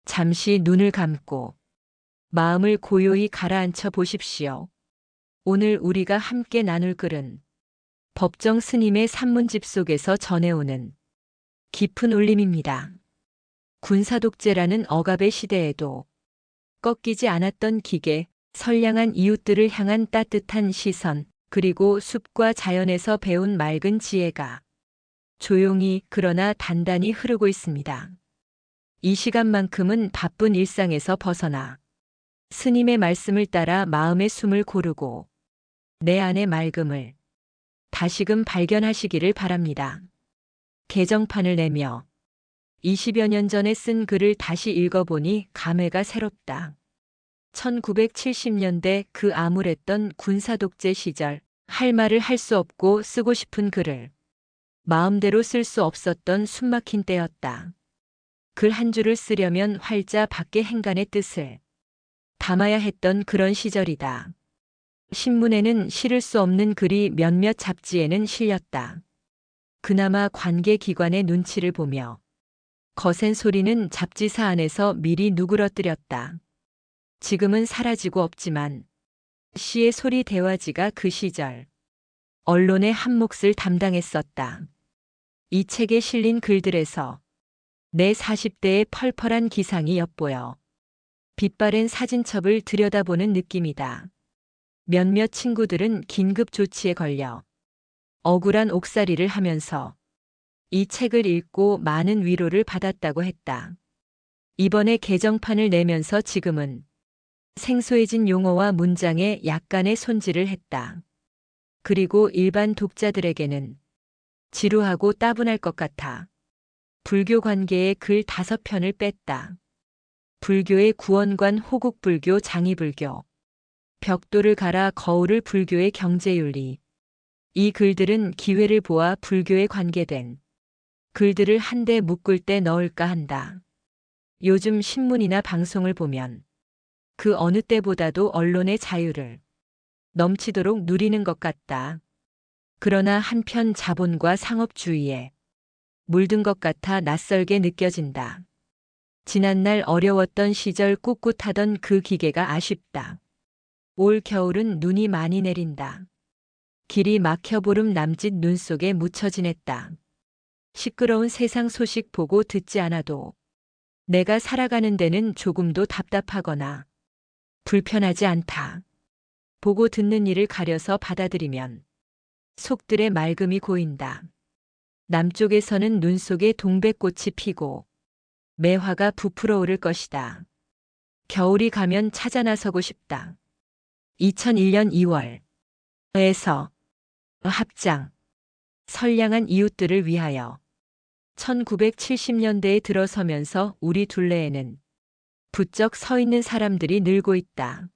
잠시 눈을 감고 마음을 고요히 가라앉혀 보십시오. 오늘 우리가 함께 나눌 글은 법정 스님의 산문집 속에서 전해오는 깊은 울림입니다. 군사독재라는 억압의 시대에도 꺾이지 않았던 기계, 선량한 이웃들을 향한 따뜻한 시선, 그리고 숲과 자연에서 배운 맑은 지혜가 조용히 그러나 단단히 흐르고 있습니다. 이 시간만큼은 바쁜 일상에서 벗어나 스님의 말씀을 따라 마음의 숨을 고르고 내 안의 맑음을 다시금 발견하시기를 바랍니다. 개정판을 내며 20여 년 전에 쓴 글을 다시 읽어보니 감회가 새롭다. 1970년대 그 암울했던 군사독재 시절, 할 말을 할 수 없고 쓰고 싶은 글을 마음대로 쓸 수 없었던 숨막힌 때였다. 글 한 줄을 쓰려면 활자 밖의 행간의 뜻을 담아야 했던 그런 시절이다. 신문에는 실을 수 없는 글이 몇몇 잡지에는 실렸다. 그나마 관계기관의 눈치를 보며 거센 소리는 잡지사 안에서 미리 누그러뜨렸다. 지금은 사라지고 없지만 시의 소리 대화지가 그 시절 언론의 한 몫을 담당했었다. 이 책에 실린 글들에서 내 40대의 펄펄한 기상이 엿보여 빛바랜 사진첩을 들여다보는 느낌이다. 몇몇 친구들은 긴급 조치에 걸려 억울한 옥살이를 하면서 이 책을 읽고 많은 위로를 받았다고 했다. 이번에 개정판을 내면서 지금은 생소해진 용어와 문장에 약간의 손질을 했다. 그리고 일반 독자들에게는 지루하고 따분할 것 같아 불교 관계의 글 5편을 뺐다. 불교의 구원관 호국불교 장이불교, 벽돌을 갈아 거울을 불교의 경제윤리. 이 글들은 기회를 보아 불교에 관계된 글들을 한데 묶을 때 넣을까 한다. 요즘 신문이나 방송을 보면 그 어느 때보다도 언론의 자유를 넘치도록 누리는 것 같다. 그러나 한편 자본과 상업주의에 물든 것 같아 낯설게 느껴진다. 지난날 어려웠던 시절 꿋꿋하던 그 기계가 아쉽다. 올 겨울은 눈이 많이 내린다. 길이 막혀 보름 남짓 눈 속에 묻혀 지냈다. 시끄러운 세상 소식 보고 듣지 않아도 내가 살아가는 데는 조금도 답답하거나 불편하지 않다. 보고 듣는 일을 가려서 받아들이면 속들의 맑음이 고인다. 남쪽에서는 눈 속에 동백꽃이 피고 매화가 부풀어 오를 것이다. 겨울이 가면 찾아 나서고 싶다. 2001년 2월에서 합장 선량한 이웃들을 위하여 1970년대에 들어서면서 우리 둘레에는 부쩍 서 있는 사람들이 늘고 있다.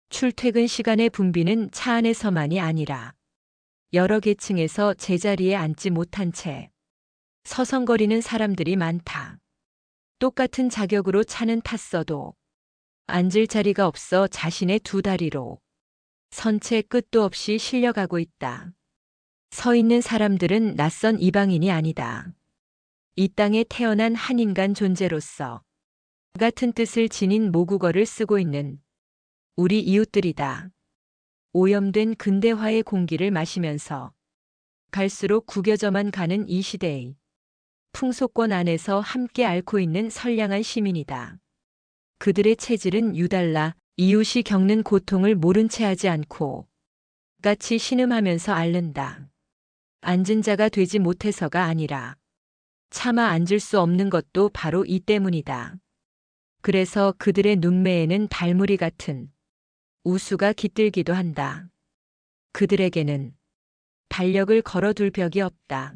출퇴근 시간의 붐비는 차 안에서만이 아니라 여러 계층에서 제자리에 앉지 못한 채 서성거리는 사람들이 많다. 똑같은 자격으로 차는 탔어도 앉을 자리가 없어 자신의 두 다리로 선체 끝도 없이 실려가고 있다. 서 있는 사람들은 낯선 이방인이 아니다. 이 땅에 태어난 한 인간 존재로서 같은 뜻을 지닌 모국어를 쓰고 있는 우리 이웃들이다. 오염된 근대화의 공기를 마시면서 갈수록 구겨져만 가는 이 시대의 풍속권 안에서 함께 앓고 있는 선량한 시민이다. 그들의 체질은 유달라 이웃이 겪는 고통을 모른 채 하지 않고 같이 신음하면서 앓는다. 앉은 자가 되지 못해서가 아니라 차마 앉을 수 없는 것도 바로 이 때문이다. 그래서 그들의 눈매에는 달무리 같은 우수가 깃들기도 한다. 그들에게는 달력을 걸어둘 벽이 없다.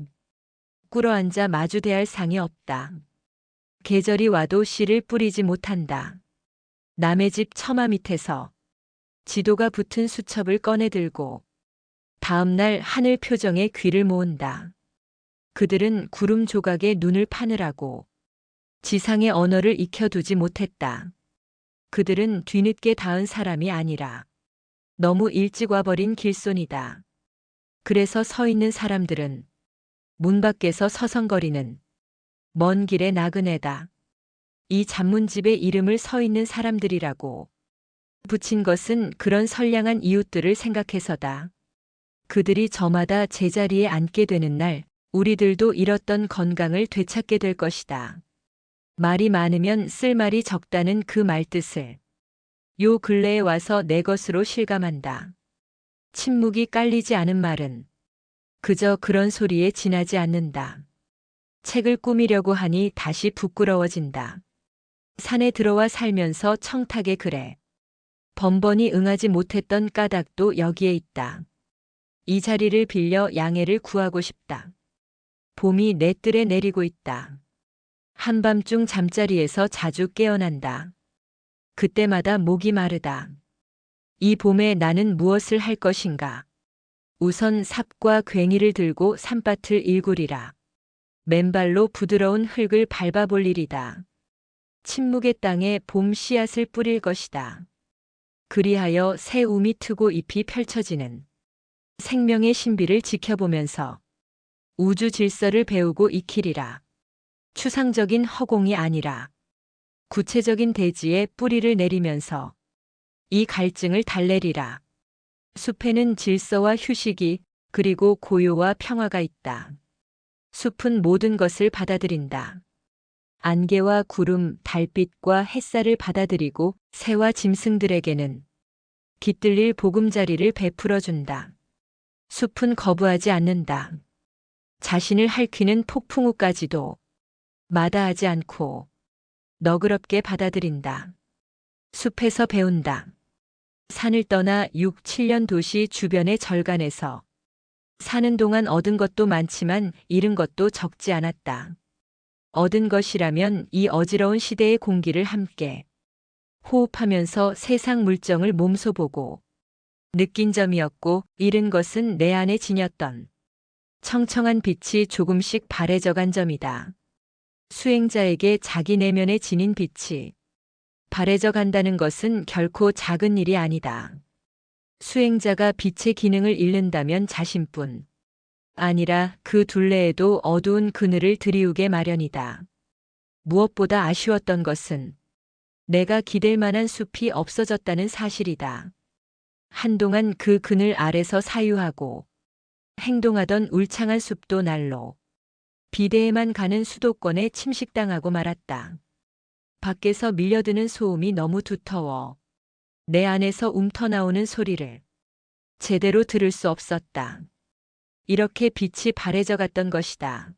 꿇어앉아 마주대할 상이 없다. 계절이 와도 씨를 뿌리지 못한다. 남의 집 처마 밑에서 지도가 붙은 수첩을 꺼내들고 다음날 하늘 표정에 귀를 모은다. 그들은 구름 조각에 눈을 파느라고 지상의 언어를 익혀두지 못했다. 그들은 뒤늦게 닿은 사람이 아니라 너무 일찍 와버린 길손이다. 그래서 서 있는 사람들은 문 밖에서 서성거리는 먼 길의 나그네다. 이 잔문집에 이름을 서 있는 사람들이라고. 붙인 것은 그런 선량한 이웃들을 생각해서다. 그들이 저마다 제자리에 앉게 되는 날, 우리들도 잃었던 건강을 되찾게 될 것이다. 말이 많으면 쓸 말이 적다는 그 말뜻을 요 근래에 와서 내 것으로 실감한다. 침묵이 깔리지 않은 말은 그저 그런 소리에 지나지 않는다. 책을 꾸미려고 하니 다시 부끄러워진다. 산에 들어와 살면서 청탁에 그래. 번번이 응하지 못했던 까닭도 여기에 있다. 이 자리를 빌려 양해를 구하고 싶다. 봄이 내 뜰에 내리고 있다. 한밤중 잠자리에서 자주 깨어난다. 그때마다 목이 마르다. 이 봄에 나는 무엇을 할 것인가? 우선 삽과 괭이를 들고 산밭을 일구리라. 맨발로 부드러운 흙을 밟아볼 일이다. 침묵의 땅에 봄 씨앗을 뿌릴 것이다. 그리하여 새 움이 트고 잎이 펼쳐지는 생명의 신비를 지켜보면서 우주 질서를 배우고 익히리라. 추상적인 허공이 아니라 구체적인 대지에 뿌리를 내리면서 이 갈증을 달래리라. 숲에는 질서와 휴식이 그리고 고요와 평화가 있다. 숲은 모든 것을 받아들인다. 안개와 구름, 달빛과 햇살을 받아들이고 새와 짐승들에게는 깃들릴 보금자리를 베풀어 준다. 숲은 거부하지 않는다. 자신을 핥히는 폭풍우까지도 마다하지 않고 너그럽게 받아들인다. 숲에서 배운다. 산을 떠나 6, 7년 도시 주변의 절간에서 사는 동안 얻은 것도 많지만 잃은 것도 적지 않았다. 얻은 것이라면 이 어지러운 시대의 공기를 함께 호흡하면서 세상 물정을 몸소 보고 느낀 점이었고, 잃은 것은 내 안에 지녔던 청청한 빛이 조금씩 바래져간 점이다. 수행자에게 자기 내면에 지닌 빛이 바래져 간다는 것은 결코 작은 일이 아니다. 수행자가 빛의 기능을 잃는다면 자신뿐 아니라 그 둘레에도 어두운 그늘을 들이우게 마련이다. 무엇보다 아쉬웠던 것은 내가 기댈 만한 숲이 없어졌다는 사실이다. 한동안 그 그늘 아래서 사유하고 행동하던 울창한 숲도 날로 비대에만 가는 수도권에 침식당하고 말았다. 밖에서 밀려드는 소음이 너무 두터워 내 안에서 움터나오는 소리를 제대로 들을 수 없었다. 이렇게 빛이 바래져 갔던 것이다.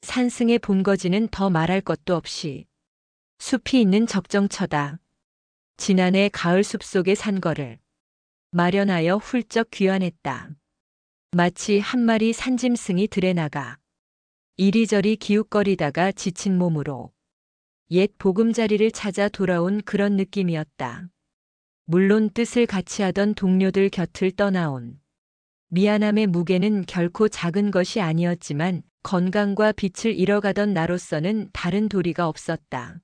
산승의 본거지는 더 말할 것도 없이 숲이 있는 적정처다. 지난해 가을 숲속의 산거를 마련하여 훌쩍 귀환했다. 마치 한 마리 산짐승이 들에 나가 이리저리 기웃거리다가 지친 몸으로 옛 보금자리를 찾아 돌아온 그런 느낌이었다. 물론 뜻을 같이 하던 동료들 곁을 떠나온 미안함의 무게는 결코 작은 것이 아니었지만 건강과 빛을 잃어가던 나로서는 다른 도리가 없었다.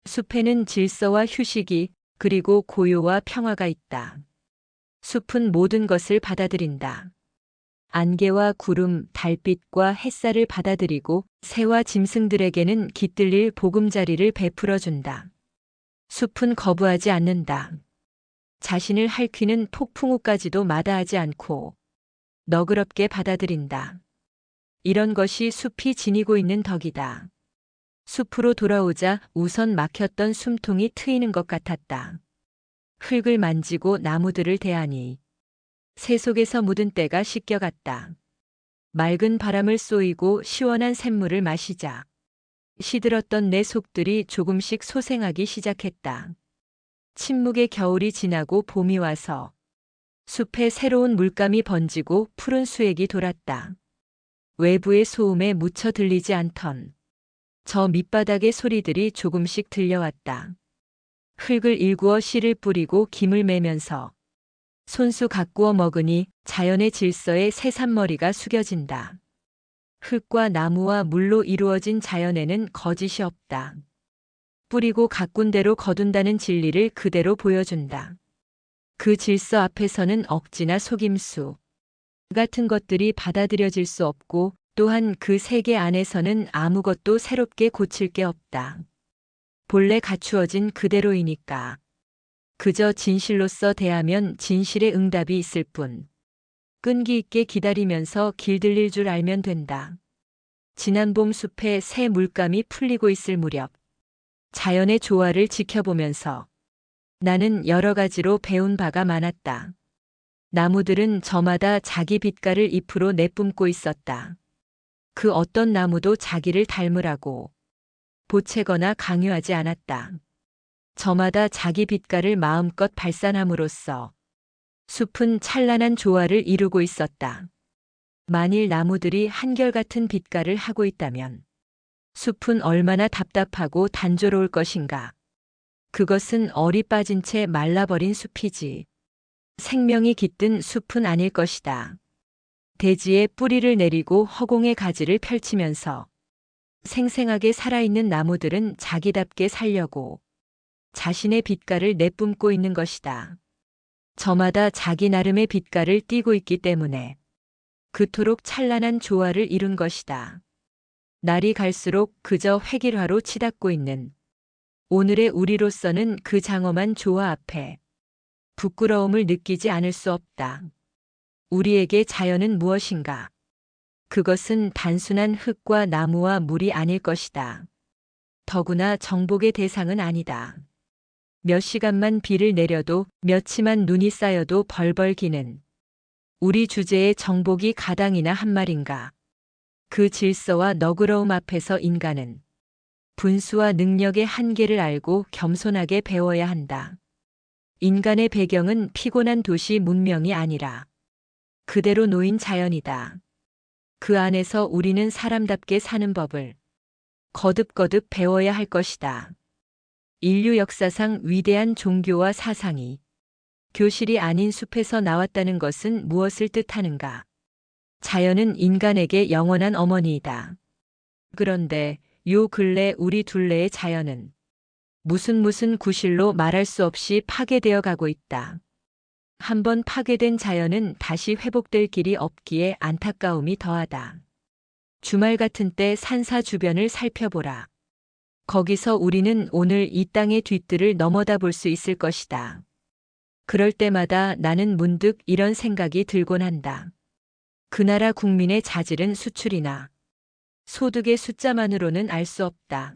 숲에는 질서와 휴식이 그리고 고요와 평화가 있다. 숲은 모든 것을 받아들인다. 안개와 구름, 달빛과 햇살을 받아들이고 새와 짐승들에게는 깃들릴 보금자리를 베풀어 준다. 숲은 거부하지 않는다. 자신을 핥히는 폭풍우까지도 마다하지 않고 너그럽게 받아들인다. 이런 것이 숲이 지니고 있는 덕이다. 숲으로 돌아오자 우선 막혔던 숨통이 트이는 것 같았다. 흙을 만지고 나무들을 대하니 새 속에서 묻은 때가 씻겨갔다. 맑은 바람을 쏘이고 시원한 샘물을 마시자 시들었던 내 속들이 조금씩 소생하기 시작했다. 침묵의 겨울이 지나고 봄이 와서 숲에 새로운 물감이 번지고 푸른 수액이 돌았다. 외부의 소음에 묻혀 들리지 않던 저 밑바닥의 소리들이 조금씩 들려왔다. 흙을 일구어 씨를 뿌리고 김을 매면서 손수 가꾸어 먹으니 자연의 질서에 새삼머리가 숙여진다. 흙과 나무와 물로 이루어진 자연에는 거짓이 없다. 뿌리고 가꾼 대로 거둔다는 진리를 그대로 보여준다. 그 질서 앞에서는 억지나 속임수 같은 것들이 받아들여질 수 없고 또한 그 세계 안에서는 아무것도 새롭게 고칠 게 없다. 본래 갖추어진 그대로이니까. 그저 진실로서 대하면 진실의 응답이 있을 뿐. 끈기 있게 기다리면서 길들일 줄 알면 된다. 지난 봄 숲에 새 물감이 풀리고 있을 무렵, 자연의 조화를 지켜보면서 나는 여러 가지로 배운 바가 많았다. 나무들은 저마다 자기 빛깔을 잎으로 내뿜고 있었다. 그 어떤 나무도 자기를 닮으라고 보채거나 강요하지 않았다. 저마다 자기 빛깔을 마음껏 발산함으로써 숲은 찬란한 조화를 이루고 있었다. 만일 나무들이 한결같은 빛깔을 하고 있다면 숲은 얼마나 답답하고 단조로울 것인가. 그것은 얼이 빠진 채 말라버린 숲이지. 생명이 깃든 숲은 아닐 것이다. 대지에 뿌리를 내리고 허공의 가지를 펼치면서 생생하게 살아있는 나무들은 자기답게 살려고 자신의 빛깔을 내뿜고 있는 것이다. 저마다 자기 나름의 빛깔을 띠고 있기 때문에 그토록 찬란한 조화를 이룬 것이다. 날이 갈수록 그저 획일화로 치닫고 있는 오늘의 우리로서는 그 장엄한 조화 앞에 부끄러움을 느끼지 않을 수 없다. 우리에게 자연은 무엇인가? 그것은 단순한 흙과 나무와 물이 아닐 것이다. 더구나 정복의 대상은 아니다. 몇 시간만 비를 내려도 며칠만 눈이 쌓여도 벌벌 기는 우리 주제의 정복이 가당이나 한 말인가. 그 질서와 너그러움 앞에서 인간은 분수와 능력의 한계를 알고 겸손하게 배워야 한다. 인간의 배경은 피곤한 도시 문명이 아니라 그대로 놓인 자연이다. 그 안에서 우리는 사람답게 사는 법을 거듭거듭 배워야 할 것이다. 인류 역사상 위대한 종교와 사상이 교실이 아닌 숲에서 나왔다는 것은 무엇을 뜻하는가? 자연은 인간에게 영원한 어머니이다. 그런데 요 근래 우리 둘레의 자연은 무슨 구실로 말할 수 없이 파괴되어 가고 있다. 한번 파괴된 자연은 다시 회복될 길이 없기에 안타까움이 더하다. 주말 같은 때 산사 주변을 살펴보라. 거기서 우리는 오늘 이 땅의 뒤뜰을 넘어다 볼 수 있을 것이다. 그럴 때마다 나는 문득 이런 생각이 들곤 한다. 그 나라 국민의 자질은 수출이나 소득의 숫자만으로는 알 수 없다.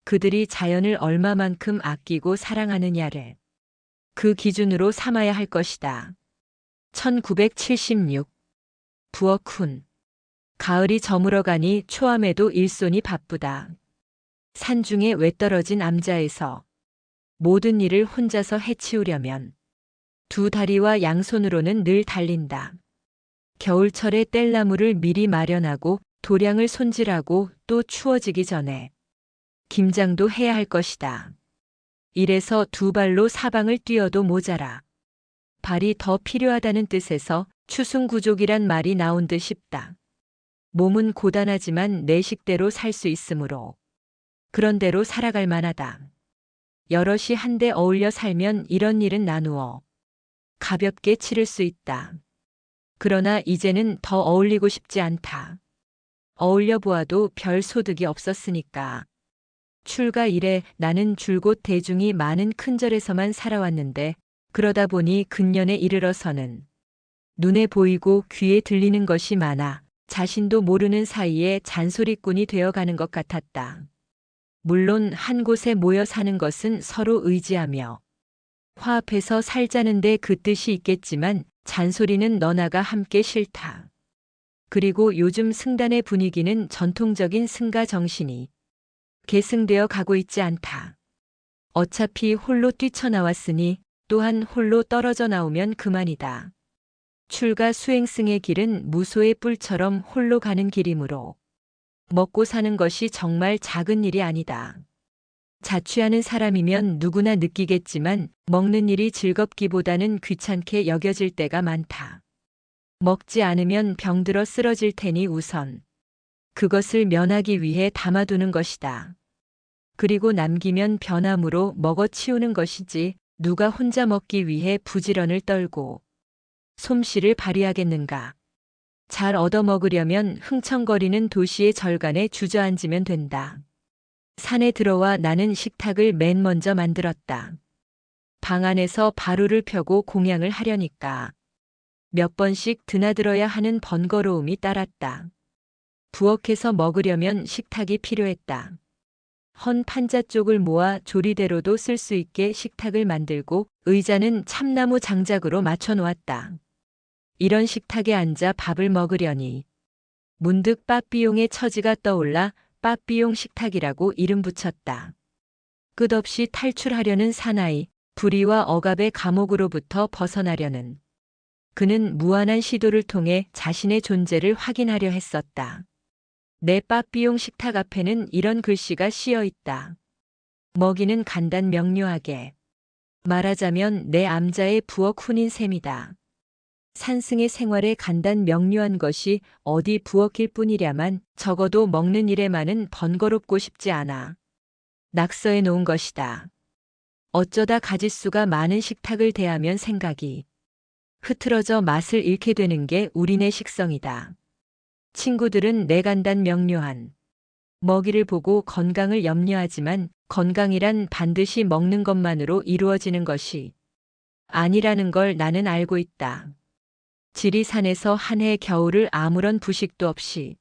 그들이 자연을 얼마만큼 아끼고 사랑하느냐를 그 기준으로 삼아야 할 것이다. 1976 부엌훈 가을이 저물어가니 초암에도 일손이 바쁘다. 산중에 외떨어진 암자에서 모든 일을 혼자서 해치우려면 두 다리와 양손으로는 늘 달린다. 겨울철에 뗄나무를 미리 마련하고 도량을 손질하고 또 추워지기 전에 김장도 해야 할 것이다. 이래서 두 발로 사방을 뛰어도 모자라. 발이 더 필요하다는 뜻에서 추승구족이란 말이 나온 듯 싶다. 몸은 고단하지만 내 식대로 살 수 있으므로 그런 대로 살아갈 만하다. 여럿이 한데 어울려 살면 이런 일은 나누어 가볍게 치를 수 있다. 그러나 이제는 더 어울리고 싶지 않다. 어울려 보아도 별 소득이 없었으니까. 출가 이래 나는 줄곧 대중이 많은 큰절에서만 살아왔는데 그러다 보니 근년에 이르러서는 눈에 보이고 귀에 들리는 것이 많아 자신도 모르는 사이에 잔소리꾼이 되어가는 것 같았다. 물론 한 곳에 모여 사는 것은 서로 의지하며 화합해서 살자는데 그 뜻이 있겠지만 잔소리는 너나가 함께 싫다. 그리고 요즘 승단의 분위기는 전통적인 승가 정신이 계승되어 가고 있지 않다. 어차피 홀로 뛰쳐나왔으니 또한 홀로 떨어져 나오면 그만이다. 출가 수행승의 길은 무소의 뿔처럼 홀로 가는 길이므로 먹고 사는 것이 정말 작은 일이 아니다. 자취하는 사람이면 누구나 느끼겠지만 먹는 일이 즐겁기보다는 귀찮게 여겨질 때가 많다. 먹지 않으면 병들어 쓰러질 테니 우선 그것을 면하기 위해 담아두는 것이다. 그리고 남기면 변함으로 먹어치우는 것이지 누가 혼자 먹기 위해 부지런을 떨고 솜씨를 발휘하겠는가. 잘 얻어먹으려면 흥청거리는 도시의 절간에 주저앉으면 된다. 산에 들어와 나는 식탁을 맨 먼저 만들었다. 방 안에서 바루를 펴고 공양을 하려니까 몇 번씩 드나들어야 하는 번거로움이 따랐다. 부엌에서 먹으려면 식탁이 필요했다. 헌 판자 쪽을 모아 조리대로도 쓸 수 있게 식탁을 만들고 의자는 참나무 장작으로 맞춰 놓았다. 이런 식탁에 앉아 밥을 먹으려니 문득 빠삐용의 처지가 떠올라 빠삐용 식탁이라고 이름 붙였다. 끝없이 탈출하려는 사나이, 불의와 억압의 감옥으로부터 벗어나려는 그는 무한한 시도를 통해 자신의 존재를 확인하려 했었다. 내 빠삐용 식탁 앞에는 이런 글씨가 씌어 있다. 먹이는 간단 명료하게. 말하자면 내 암자의 부엌 훈인 셈이다. 산승의 생활에 간단 명료한 것이 어디 부엌일 뿐이랴만 적어도 먹는 일에만은 번거롭고 싶지 않아. 낙서해 놓은 것이다. 어쩌다 가짓수가 많은 식탁을 대하면 생각이 흐트러져 맛을 잃게 되는 게 우리네 식성이다. 친구들은 내 간단 명료한 먹이를 보고 건강을 염려하지만 건강이란 반드시 먹는 것만으로 이루어지는 것이 아니라는 걸 나는 알고 있다. 지리산에서 한 해 겨울을 아무런 부식도 없이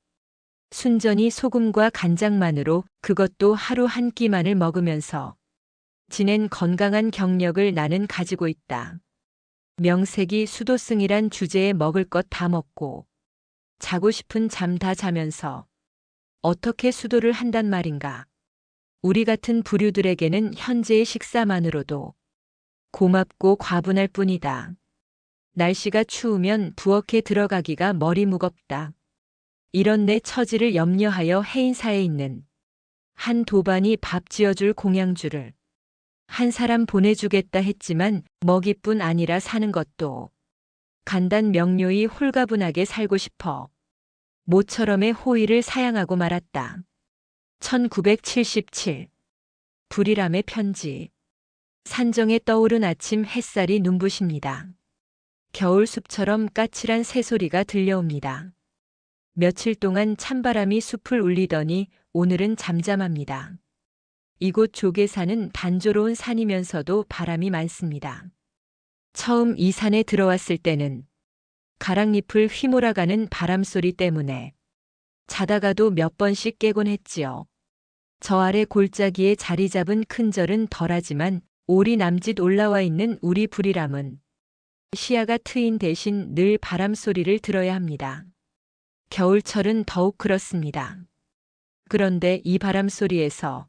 순전히 소금과 간장만으로 그것도 하루 한 끼만을 먹으면서 지낸 건강한 경력을 나는 가지고 있다. 명색이 수도승이란 주제에 먹을 것 다 먹고 자고 싶은 잠 다 자면서 어떻게 수도를 한단 말인가. 우리 같은 부류들에게는 현재의 식사만으로도 고맙고 과분할 뿐이다. 날씨가 추우면 부엌에 들어가기가 머리 무겁다. 이런 내 처지를 염려하여 해인사에 있는 한 도반이 밥 지어줄 공양주를 한 사람 보내주겠다 했지만 먹이뿐 아니라 사는 것도 간단 명료히 홀가분하게 살고 싶어 모처럼의 호의를 사양하고 말았다. 1977 불이람의 편지. 산정에 떠오른 아침 햇살이 눈부십니다. 겨울 숲처럼 까칠한 새소리가 들려옵니다. 며칠 동안 찬바람이 숲을 울리더니 오늘은 잠잠합니다. 이곳 조계산은 단조로운 산이면서도 바람이 많습니다. 처음 이 산에 들어왔을 때는 가랑잎을 휘몰아가는 바람소리 때문에 자다가도 몇 번씩 깨곤 했지요. 저 아래 골짜기에 자리 잡은 큰 절은 덜하지만 올이 남짓 올라와 있는 우리 불이람은 시야가 트인 대신 늘 바람소리를 들어야 합니다. 겨울철은 더욱 그렇습니다. 그런데 이 바람소리에서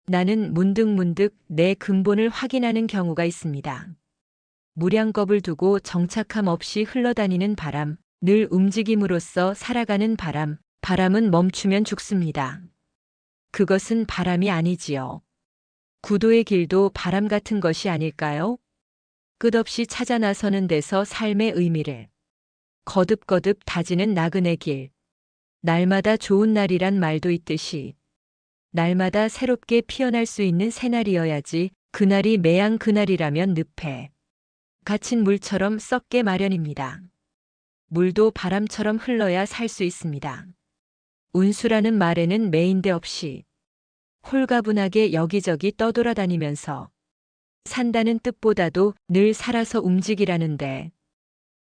나는 문득문득 내 근본을 확인하는 경우가 있습니다. 무량겁을 두고 정착함 없이 흘러다니는 바람, 늘 움직임으로써 살아가는 바람, 바람은 멈추면 죽습니다. 그것은 바람이 아니지요. 구도의 길도 바람 같은 것이 아닐까요? 끝없이 찾아 나서는 데서 삶의 의미를 거듭거듭 다지는 나그네 길. 날마다 좋은 날이란 말도 있듯이 날마다 새롭게 피어날 수 있는 새날이어야지 그날이 매양 그날이라면 늪에 갇힌 물처럼 썩게 마련입니다. 물도 바람처럼 흘러야 살 수 있습니다. 운수라는 말에는 매인대 없이 홀가분하게 여기저기 떠돌아다니면서 산다는 뜻보다도 늘 살아서 움직이라는데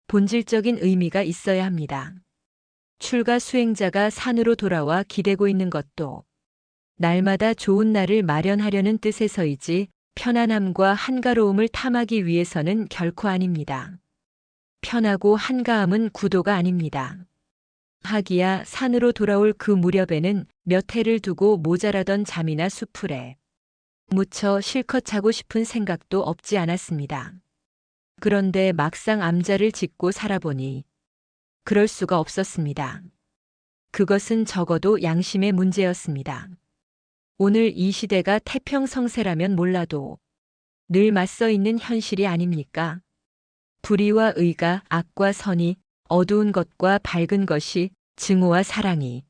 본질적인 의미가 있어야 합니다. 출가 수행자가 산으로 돌아와 기대고 있는 것도 날마다 좋은 날을 마련하려는 뜻에서이지 편안함과 한가로움을 탐하기 위해서는 결코 아닙니다. 편하고 한가함은 구도가 아닙니다. 하기야 산으로 돌아올 그 무렵에는 몇 해를 두고 모자라던 잠이나 수풀에 묻혀 실컷 자고 싶은 생각도 없지 않았습니다. 그런데 막상 암자를 짓고 살아보니 그럴 수가 없었습니다. 그것은 적어도 양심의 문제였습니다. 오늘 이 시대가 태평성세라면 몰라도 늘 맞서 있는 현실이 아닙니까? 불의와 의가, 악과 선이, 어두운 것과 밝은 것이, 증오와 사랑이.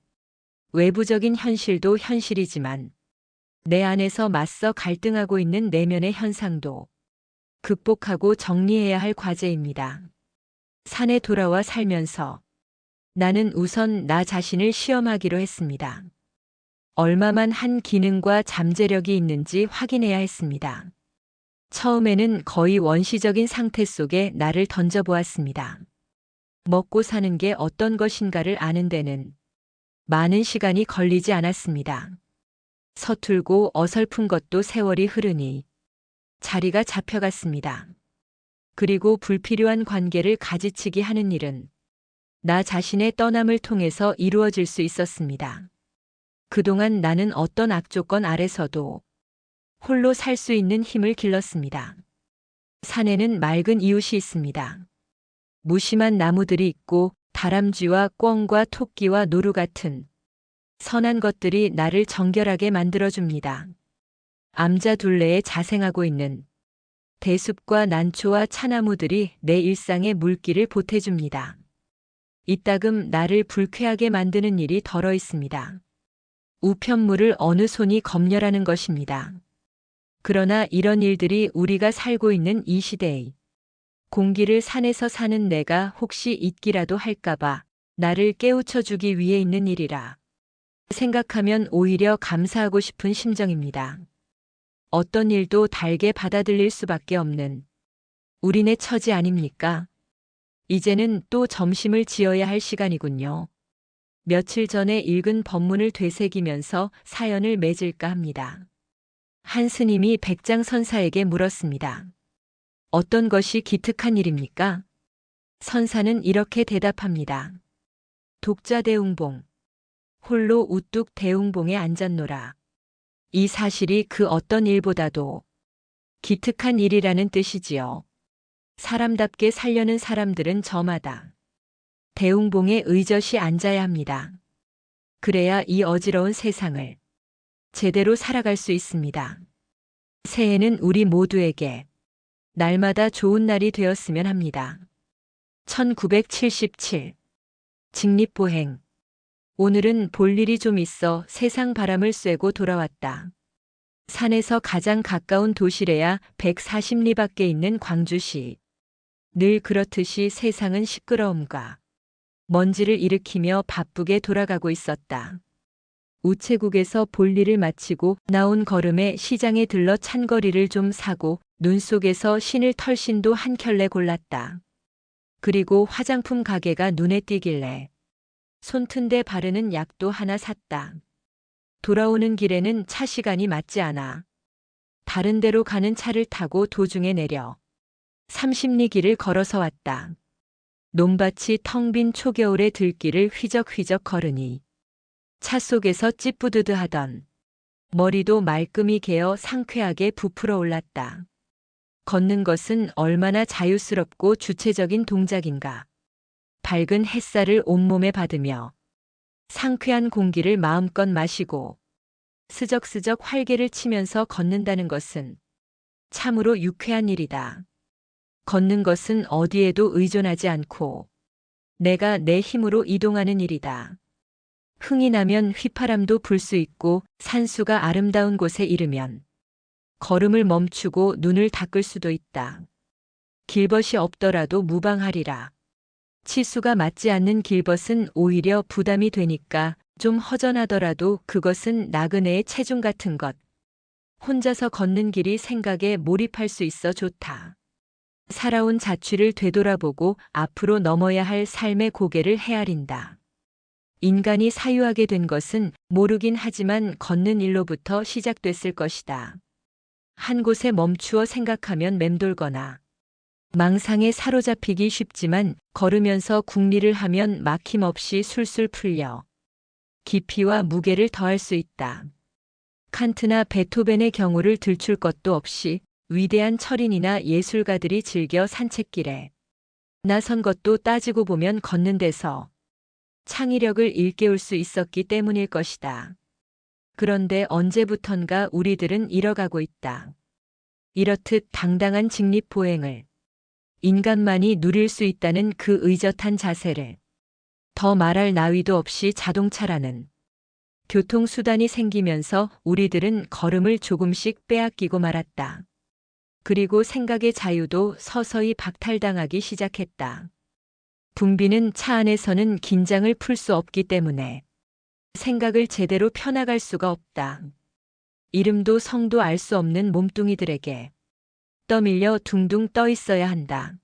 외부적인 현실도 현실이지만 내 안에서 맞서 갈등하고 있는 내면의 현상도 극복하고 정리해야 할 과제입니다. 산에 돌아와 살면서 나는 우선 나 자신을 시험하기로 했습니다. 얼마만 한 기능과 잠재력이 있는지 확인해야 했습니다. 처음에는 거의 원시적인 상태 속에 나를 던져보았습니다. 먹고 사는 게 어떤 것인가를 아는 데는 많은 시간이 걸리지 않았습니다. 서툴고 어설픈 것도 세월이 흐르니 자리가 잡혀갔습니다. 그리고 불필요한 관계를 가지치기 하는 일은 나 자신의 떠남을 통해서 이루어질 수 있었습니다. 그동안 나는 어떤 악조건 아래서도 홀로 살 수 있는 힘을 길렀습니다. 산에는 맑은 이웃이 있습니다. 무심한 나무들이 있고 다람쥐와 꿩과 토끼와 노루 같은 선한 것들이 나를 정결하게 만들어줍니다. 암자 둘레에 자생하고 있는 대숲과 난초와 차나무들이 내 일상에 물기를 보태줍니다. 이따금 나를 불쾌하게 만드는 일이 덜어 있습니다. 우편물을 어느 손이 검열하는 것입니다. 그러나 이런 일들이 우리가 살고 있는 이 시대의 공기를 산에서 사는 내가 혹시 잊기라도 할까봐 나를 깨우쳐주기 위해 있는 일이라 생각하면 오히려 감사하고 싶은 심정입니다. 어떤 일도 달게 받아들일 수밖에 없는 우리네 처지 아닙니까? 이제는 또 점심을 지어야 할 시간이군요. 며칠 전에 읽은 법문을 되새기면서 사연을 맺을까 합니다. 한 스님이 백장선사에게 물었습니다. 어떤 것이 기특한 일입니까? 선사는 이렇게 대답합니다. 독자대웅봉. 홀로 우뚝 대웅봉에 앉았노라. 이 사실이 그 어떤 일보다도 기특한 일이라는 뜻이지요. 사람답게 살려는 사람들은 저마다 대웅봉에 의젓이 앉아야 합니다. 그래야 이 어지러운 세상을 제대로 살아갈 수 있습니다. 새해는 우리 모두에게 날마다 좋은 날이 되었으면 합니다. 1977 직립보행. 오늘은 볼 일이 좀 있어 세상 바람을 쐬고 돌아왔다. 산에서 가장 가까운 도시래야 140리밖에 있는 광주시. 늘 그렇듯이 세상은 시끄러움과 먼지를 일으키며 바쁘게 돌아가고 있었다. 우체국에서 볼 일을 마치고 나온 걸음에 시장에 들러 찬거리를 좀 사고 눈 속에서 신을 털신도 한 켤레 골랐다. 그리고 화장품 가게가 눈에 띄길래 손튼데 바르는 약도 하나 샀다. 돌아오는 길에는 차 시간이 맞지 않아 다른 데로 가는 차를 타고 도중에 내려 30리 길을 걸어서 왔다. 논밭이 텅 빈 초겨울의 들길을 휘적휘적 걸으니 차 속에서 찌뿌드드 하던 머리도 말끔히 개어 상쾌하게 부풀어 올랐다. 걷는 것은 얼마나 자유스럽고 주체적인 동작인가. 밝은 햇살을 온몸에 받으며 상쾌한 공기를 마음껏 마시고 스적스적 활개를 치면서 걷는다는 것은 참으로 유쾌한 일이다. 걷는 것은 어디에도 의존하지 않고 내가 내 힘으로 이동하는 일이다. 흥이 나면 휘파람도 불 수 있고 산수가 아름다운 곳에 이르면 걸음을 멈추고 눈을 닦을 수도 있다. 길벗이 없더라도 무방하리라. 치수가 맞지 않는 길벗은 오히려 부담이 되니까 좀 허전하더라도 그것은 나그네의 체중 같은 것. 혼자서 걷는 길이 생각에 몰입할 수 있어 좋다. 살아온 자취를 되돌아보고 앞으로 넘어야 할 삶의 고개를 헤아린다. 인간이 사유하게 된 것은 모르긴 하지만 걷는 일로부터 시작됐을 것이다. 한 곳에 멈추어 생각하면 맴돌거나 망상에 사로잡히기 쉽지만 걸으면서 궁리를 하면 막힘없이 술술 풀려 깊이와 무게를 더할 수 있다. 칸트나 베토벤의 경우를 들출 것도 없이 위대한 철인이나 예술가들이 즐겨 산책길에 나선 것도 따지고 보면 걷는 데서 창의력을 일깨울 수 있었기 때문일 것이다. 그런데 언제부턴가 우리들은 잃어가고 있다. 이렇듯 당당한 직립보행을 인간만이 누릴 수 있다는 그 의젓한 자세를 더 말할 나위도 없이 자동차라는 교통수단이 생기면서 우리들은 걸음을 조금씩 빼앗기고 말았다. 그리고 생각의 자유도 서서히 박탈당하기 시작했다. 붐비는 차 안에서는 긴장을 풀 수 없기 때문에 생각을 제대로 펴나갈 수가 없다. 이름도 성도 알 수 없는 몸뚱이들에게 떠밀려 둥둥 떠 있어야 한다.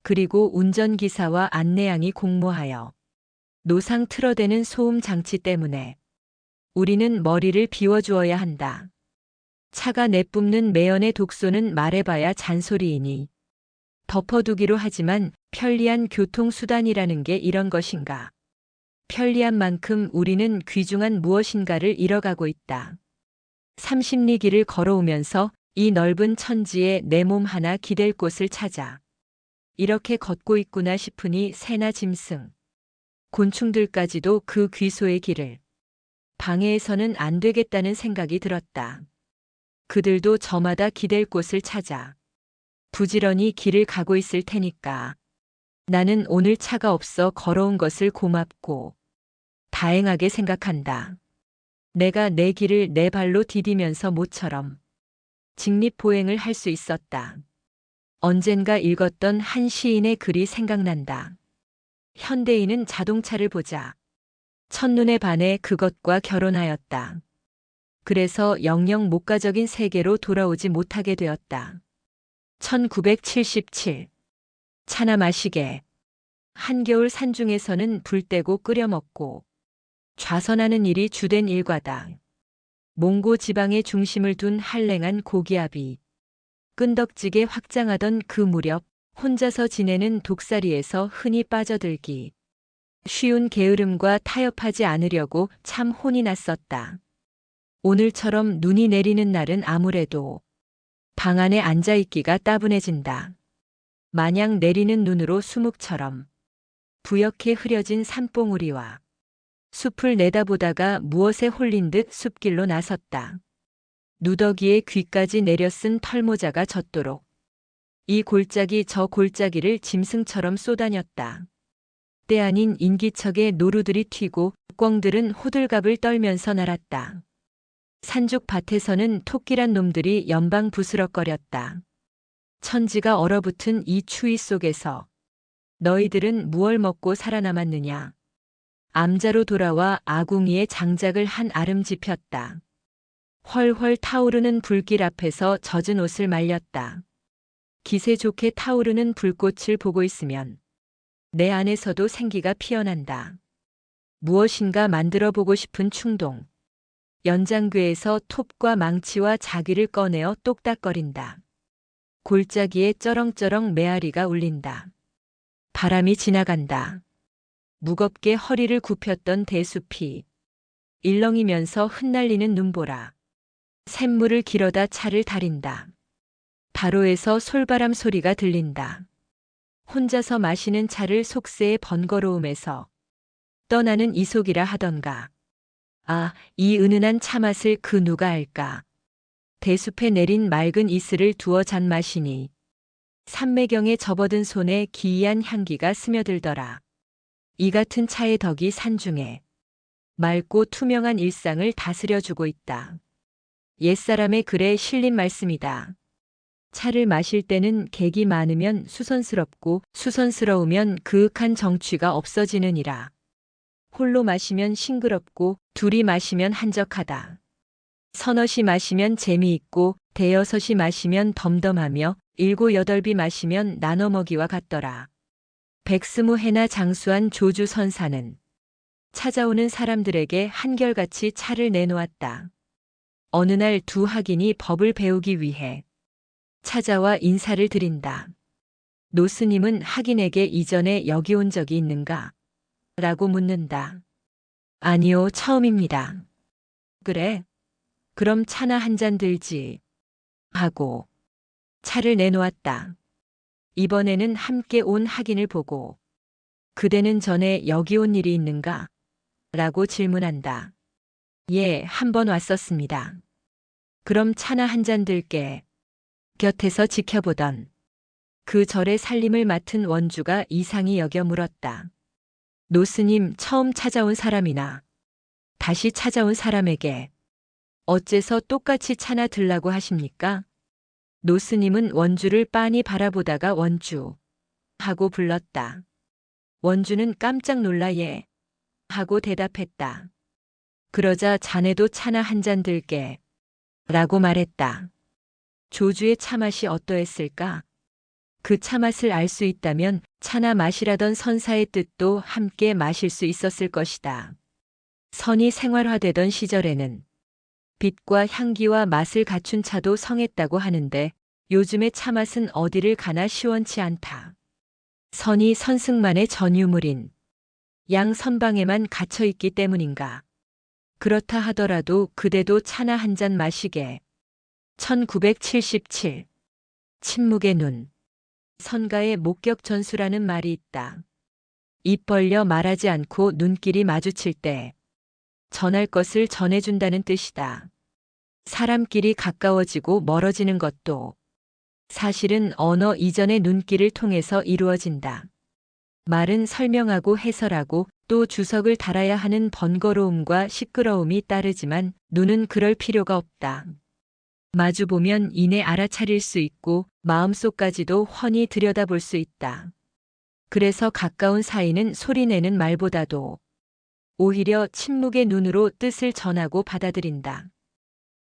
그리고 운전기사와 안내양이 공모하여 노상 틀어대는 소음 장치 때문에 우리는 머리를 비워주어야 한다. 차가 내뿜는 매연의 독소는 말해봐야 잔소리이니 덮어두기로 하지만 편리한 교통수단이라는 게 이런 것인가. 편리한 만큼 우리는 귀중한 무엇인가를 잃어가고 있다. 30리 길을 걸어오면서 이 넓은 천지에 내 몸 하나 기댈 곳을 찾아 이렇게 걷고 있구나 싶으니 새나 짐승, 곤충들까지도 그 귀소의 길을 방해해서는 안 되겠다는 생각이 들었다. 그들도 저마다 기댈 곳을 찾아 부지런히 길을 가고 있을 테니까 나는 오늘 차가 없어 걸어온 것을 고맙고 다행하게 생각한다. 내가 내 길을 내 발로 디디면서 모처럼 직립보행을 할 수 있었다. 언젠가 읽었던 한 시인의 글이 생각난다. 현대인은 자동차를 보자 첫눈에 반해 그것과 결혼하였다. 그래서 영영 목가적인 세계로 돌아오지 못하게 되었다. 1977. 차나 마시게. 한겨울 산중에서는 불 떼고 끓여 먹고 좌선하는 일이 주된 일과다. 몽고 지방의 중심을 둔 한랭한 고기압이 끈덕지게 확장하던 그 무렵 혼자서 지내는 독사리에서 흔히 빠져들기 쉬운 게으름과 타협하지 않으려고 참 혼이 났었다. 오늘처럼 눈이 내리는 날은 아무래도 방 안에 앉아있기가 따분해진다. 마냥 내리는 눈으로 수묵처럼 부옇게 흐려진 산봉우리와 숲을 내다보다가 무엇에 홀린 듯 숲길로 나섰다. 누더기에 귀까지 내려 쓴 털모자가 젖도록 이 골짜기 저 골짜기를 짐승처럼 쏘다녔다. 때 아닌 인기척에 노루들이 튀고 꿩들은 호들갑을 떨면서 날았다. 산죽 밭에서는 토끼란 놈들이 연방 부스럭거렸다. 천지가 얼어붙은 이 추위 속에서 너희들은 무얼 먹고 살아남았느냐. 암자로 돌아와 아궁이에 장작을 한 아름 지폈다. 헐헐 타오르는 불길 앞에서 젖은 옷을 말렸다. 기세 좋게 타오르는 불꽃을 보고 있으면 내 안에서도 생기가 피어난다. 무엇인가 만들어 보고 싶은 충동. 연장괴에서 톱과 망치와 자귀를 꺼내어 똑딱거린다. 골짜기에 쩌렁쩌렁 메아리가 울린다. 바람이 지나간다. 무겁게 허리를 굽혔던 대숲이 일렁이면서 흩날리는 눈보라. 샘물을 길어다 차를 다린다. 바로에서 솔바람 소리가 들린다. 혼자서 마시는 차를 속세의 번거로움에서 떠나는 이속이라 하던가. 아, 이 은은한 차맛을 그 누가 알까. 대숲에 내린 맑은 이슬을 두어 잔 마시니 산매경에 접어든 손에 기이한 향기가 스며들더라. 이 같은 차의 덕이 산중에 맑고 투명한 일상을 다스려주고 있다. 옛사람의 글에 실린 말씀이다. 차를 마실 때는 객이 많으면 수선스럽고 수선스러우면 그윽한 정취가 없어지느니라. 홀로 마시면 싱그럽고 둘이 마시면 한적하다. 서너시 마시면 재미있고 대여섯이 마시면 덤덤하며 일곱 여덟비 마시면 나눠 먹이와 같더라. 백스무해나 장수한 조주 선사는 찾아오는 사람들에게 한결같이 차를 내놓았다. 어느 날 두 학인이 법을 배우기 위해 찾아와 인사를 드린다. 노스님은 학인에게 이전에 여기 온 적이 있는가? 라고 묻는다. 아니요, 처음입니다. 그래? 그럼 차나 한 잔 들지. 하고 차를 내놓았다. 이번에는 함께 온 학인을 보고 그대는 전에 여기 온 일이 있는가? 라고 질문한다. 예, 한 번 왔었습니다. 그럼 차나 한 잔 들게. 곁에서 지켜보던 그 절의 살림을 맡은 원주가 이상히 여겨 물었다. 노스님, 처음 찾아온 사람이나 다시 찾아온 사람에게 어째서 똑같이 차나 들라고 하십니까? 노스님은 원주를 빤히 바라보다가 원주 하고 불렀다. 원주는 깜짝 놀라 예 하고 대답했다. 그러자 자네도 차나 한 잔 들게. 라고 말했다. 조주의 차맛이 어떠했을까? 그 차맛을 알 수 있다면 차나 마시라던 선사의 뜻도 함께 마실 수 있었을 것이다. 선이 생활화되던 시절에는 빛과 향기와 맛을 갖춘 차도 성했다고 하는데 요즘의 차맛은 어디를 가나 시원치 않다. 선이 선승만의 전유물인 양 선방에만 갇혀있기 때문인가. 그렇다 하더라도 그대도 차나 한 잔 마시게. 1977. 침묵의 눈. 선가의 목격 전수라는 말이 있다. 입 벌려 말하지 않고 눈길이 마주칠 때 전할 것을 전해준다는 뜻이다. 사람끼리 가까워지고 멀어지는 것도 사실은 언어 이전의 눈길을 통해서 이루어진다. 말은 설명하고 해설하고 또 주석을 달아야 하는 번거로움과 시끄러움이 따르지만 눈은 그럴 필요가 없다. 마주보면 이내 알아차릴 수 있고 마음속까지도 훤히 들여다볼 수 있다. 그래서 가까운 사이는 소리내는 말보다도 오히려 침묵의 눈으로 뜻을 전하고 받아들인다.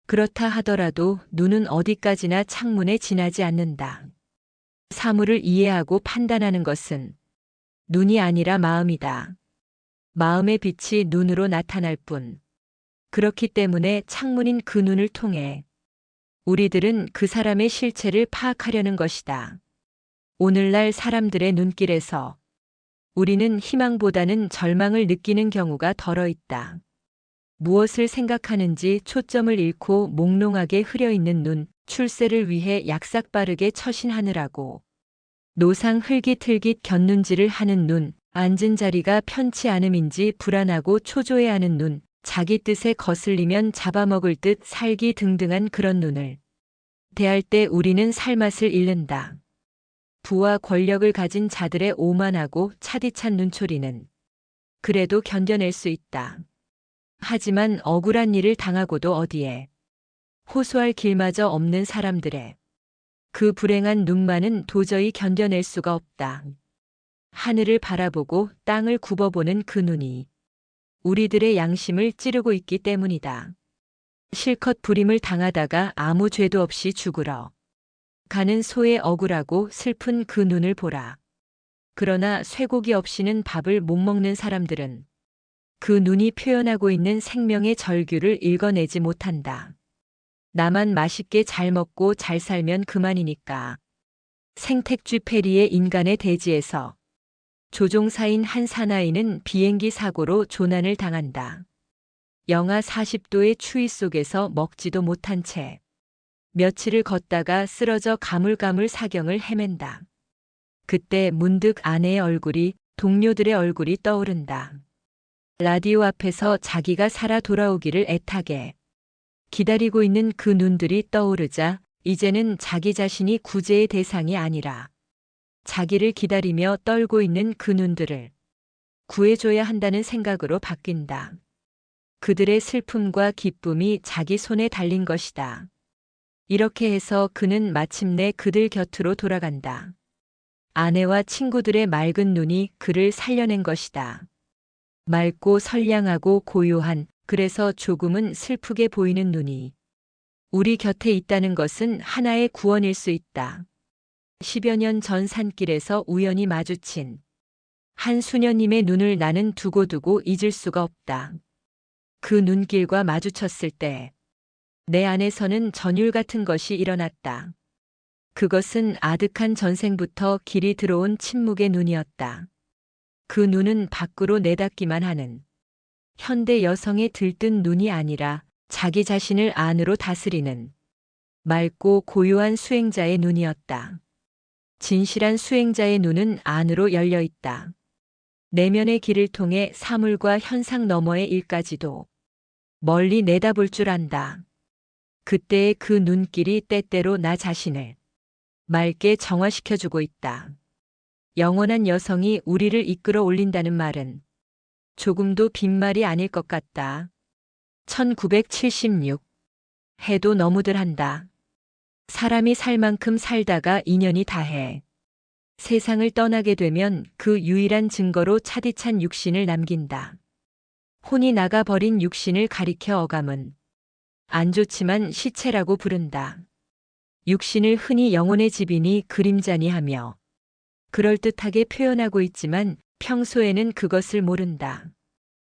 그렇다 하더라도 눈은 어디까지나 창문에 지나지 않는다. 사물을 이해하고 판단하는 것은 눈이 아니라 마음이다. 마음의 빛이 눈으로 나타날 뿐. 그렇기 때문에 창문인 그 눈을 통해 우리들은 그 사람의 실체를 파악하려는 것이다. 오늘날 사람들의 눈길에서 우리는 희망보다는 절망을 느끼는 경우가 덜어 있다. 무엇을 생각하는지 초점을 잃고 몽롱하게 흐려있는 눈, 출세를 위해 약삭빠르게 처신하느라고 노상 흘깃흘깃 곁눈질을 하는 눈, 앉은 자리가 편치 않음인지 불안하고 초조해하는 눈, 자기 뜻에 거슬리면 잡아먹을 듯 살기 등등한 그런 눈을 대할 때 우리는 살맛을 잃는다. 부와 권력을 가진 자들의 오만하고 차디찬 눈초리는 그래도 견뎌낼 수 있다. 하지만 억울한 일을 당하고도 어디에 호소할 길마저 없는 사람들의 그 불행한 눈만은 도저히 견뎌낼 수가 없다. 하늘을 바라보고 땅을 굽어보는 그 눈이 우리들의 양심을 찌르고 있기 때문이다. 실컷 불임을 당하다가 아무 죄도 없이 죽으러 가는 소의 억울하고 슬픈 그 눈을 보라. 그러나 쇠고기 없이는 밥을 못 먹는 사람들은 그 눈이 표현하고 있는 생명의 절규를 읽어내지 못한다. 나만 맛있게 잘 먹고 잘 살면 그만이니까. 생택쥐 페리의 인간의 대지에서 조종사인 한 사나이는 비행기 사고로 조난을 당한다. 영하 40도의 추위 속에서 먹지도 못한 채 며칠을 걷다가 쓰러져 가물가물 사경을 헤맨다. 그때 문득 아내의 얼굴이, 동료들의 얼굴이 떠오른다. 라디오 앞에서 자기가 살아 돌아오기를 애타게 기다리고 있는 그 눈들이 떠오르자 이제는 자기 자신이 구제의 대상이 아니라 자기를 기다리며 떨고 있는 그 눈들을 구해줘야 한다는 생각으로 바뀐다. 그들의 슬픔과 기쁨이 자기 손에 달린 것이다. 이렇게 해서 그는 마침내 그들 곁으로 돌아간다. 아내와 친구들의 맑은 눈이 그를 살려낸 것이다. 맑고 선량하고 고요한, 그래서 조금은 슬프게 보이는 눈이 우리 곁에 있다는 것은 하나의 구원일 수 있다. 10여 년 전 산길에서 우연히 마주친 한 수녀님의 눈을 나는 두고두고 잊을 수가 없다. 그 눈길과 마주쳤을 때 내 안에서는 전율 같은 것이 일어났다. 그것은 아득한 전생부터 길이 들어온 침묵의 눈이었다. 그 눈은 밖으로 내닫기만 하는 현대 여성의 들뜬 눈이 아니라 자기 자신을 안으로 다스리는 맑고 고요한 수행자의 눈이었다. 진실한 수행자의 눈은 안으로 열려 있다. 내면의 길을 통해 사물과 현상 너머의 일까지도 멀리 내다볼 줄 안다. 그때의 그 눈길이 때때로 나 자신을 맑게 정화시켜주고 있다. 영원한 여성이 우리를 이끌어 올린다는 말은 조금도 빈말이 아닐 것 같다. 1976. 해도 너무들 한다. 사람이 살 만큼 살다가 인연이 다해 세상을 떠나게 되면 그 유일한 증거로 차디찬 육신을 남긴다. 혼이 나가버린 육신을 가리켜 어감은 안 좋지만 시체라고 부른다. 육신을 흔히 영혼의 집이니 그림자니 하며 그럴듯하게 표현하고 있지만 평소에는 그것을 모른다.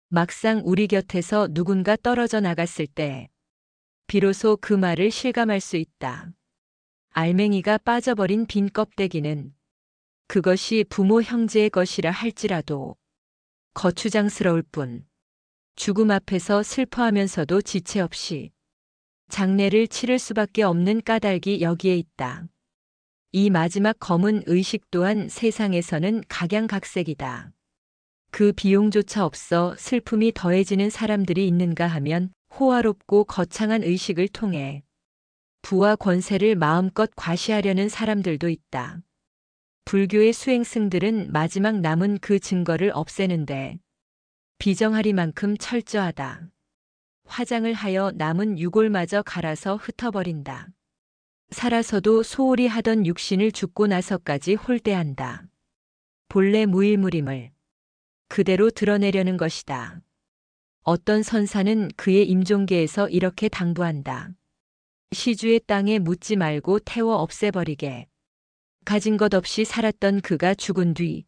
막상 우리 곁에서 누군가 떨어져 나갔을 때 비로소 그 말을 실감할 수 있다. 알맹이가 빠져버린 빈 껍데기는 그것이 부모 형제의 것이라 할지라도 거추장스러울 뿐 죽음 앞에서 슬퍼하면서도 지체 없이 장례를 치를 수밖에 없는 까닭이 여기에 있다. 이 마지막 검은 의식 또한 세상에서는 각양각색이다. 그 비용조차 없어 슬픔이 더해지는 사람들이 있는가 하면 호화롭고 거창한 의식을 통해 부와 권세를 마음껏 과시하려는 사람들도 있다. 불교의 수행승들은 마지막 남은 그 증거를 없애는데 비정하리만큼 철저하다. 화장을 하여 남은 유골마저 갈아서 흩어버린다. 살아서도 소홀히 하던 육신을 죽고 나서까지 홀대한다. 본래 무일물임을 그대로 드러내려는 것이다. 어떤 선사는 그의 임종계에서 이렇게 당부한다. 시주의 땅에 묻지 말고 태워 없애버리게. 가진 것 없이 살았던 그가 죽은 뒤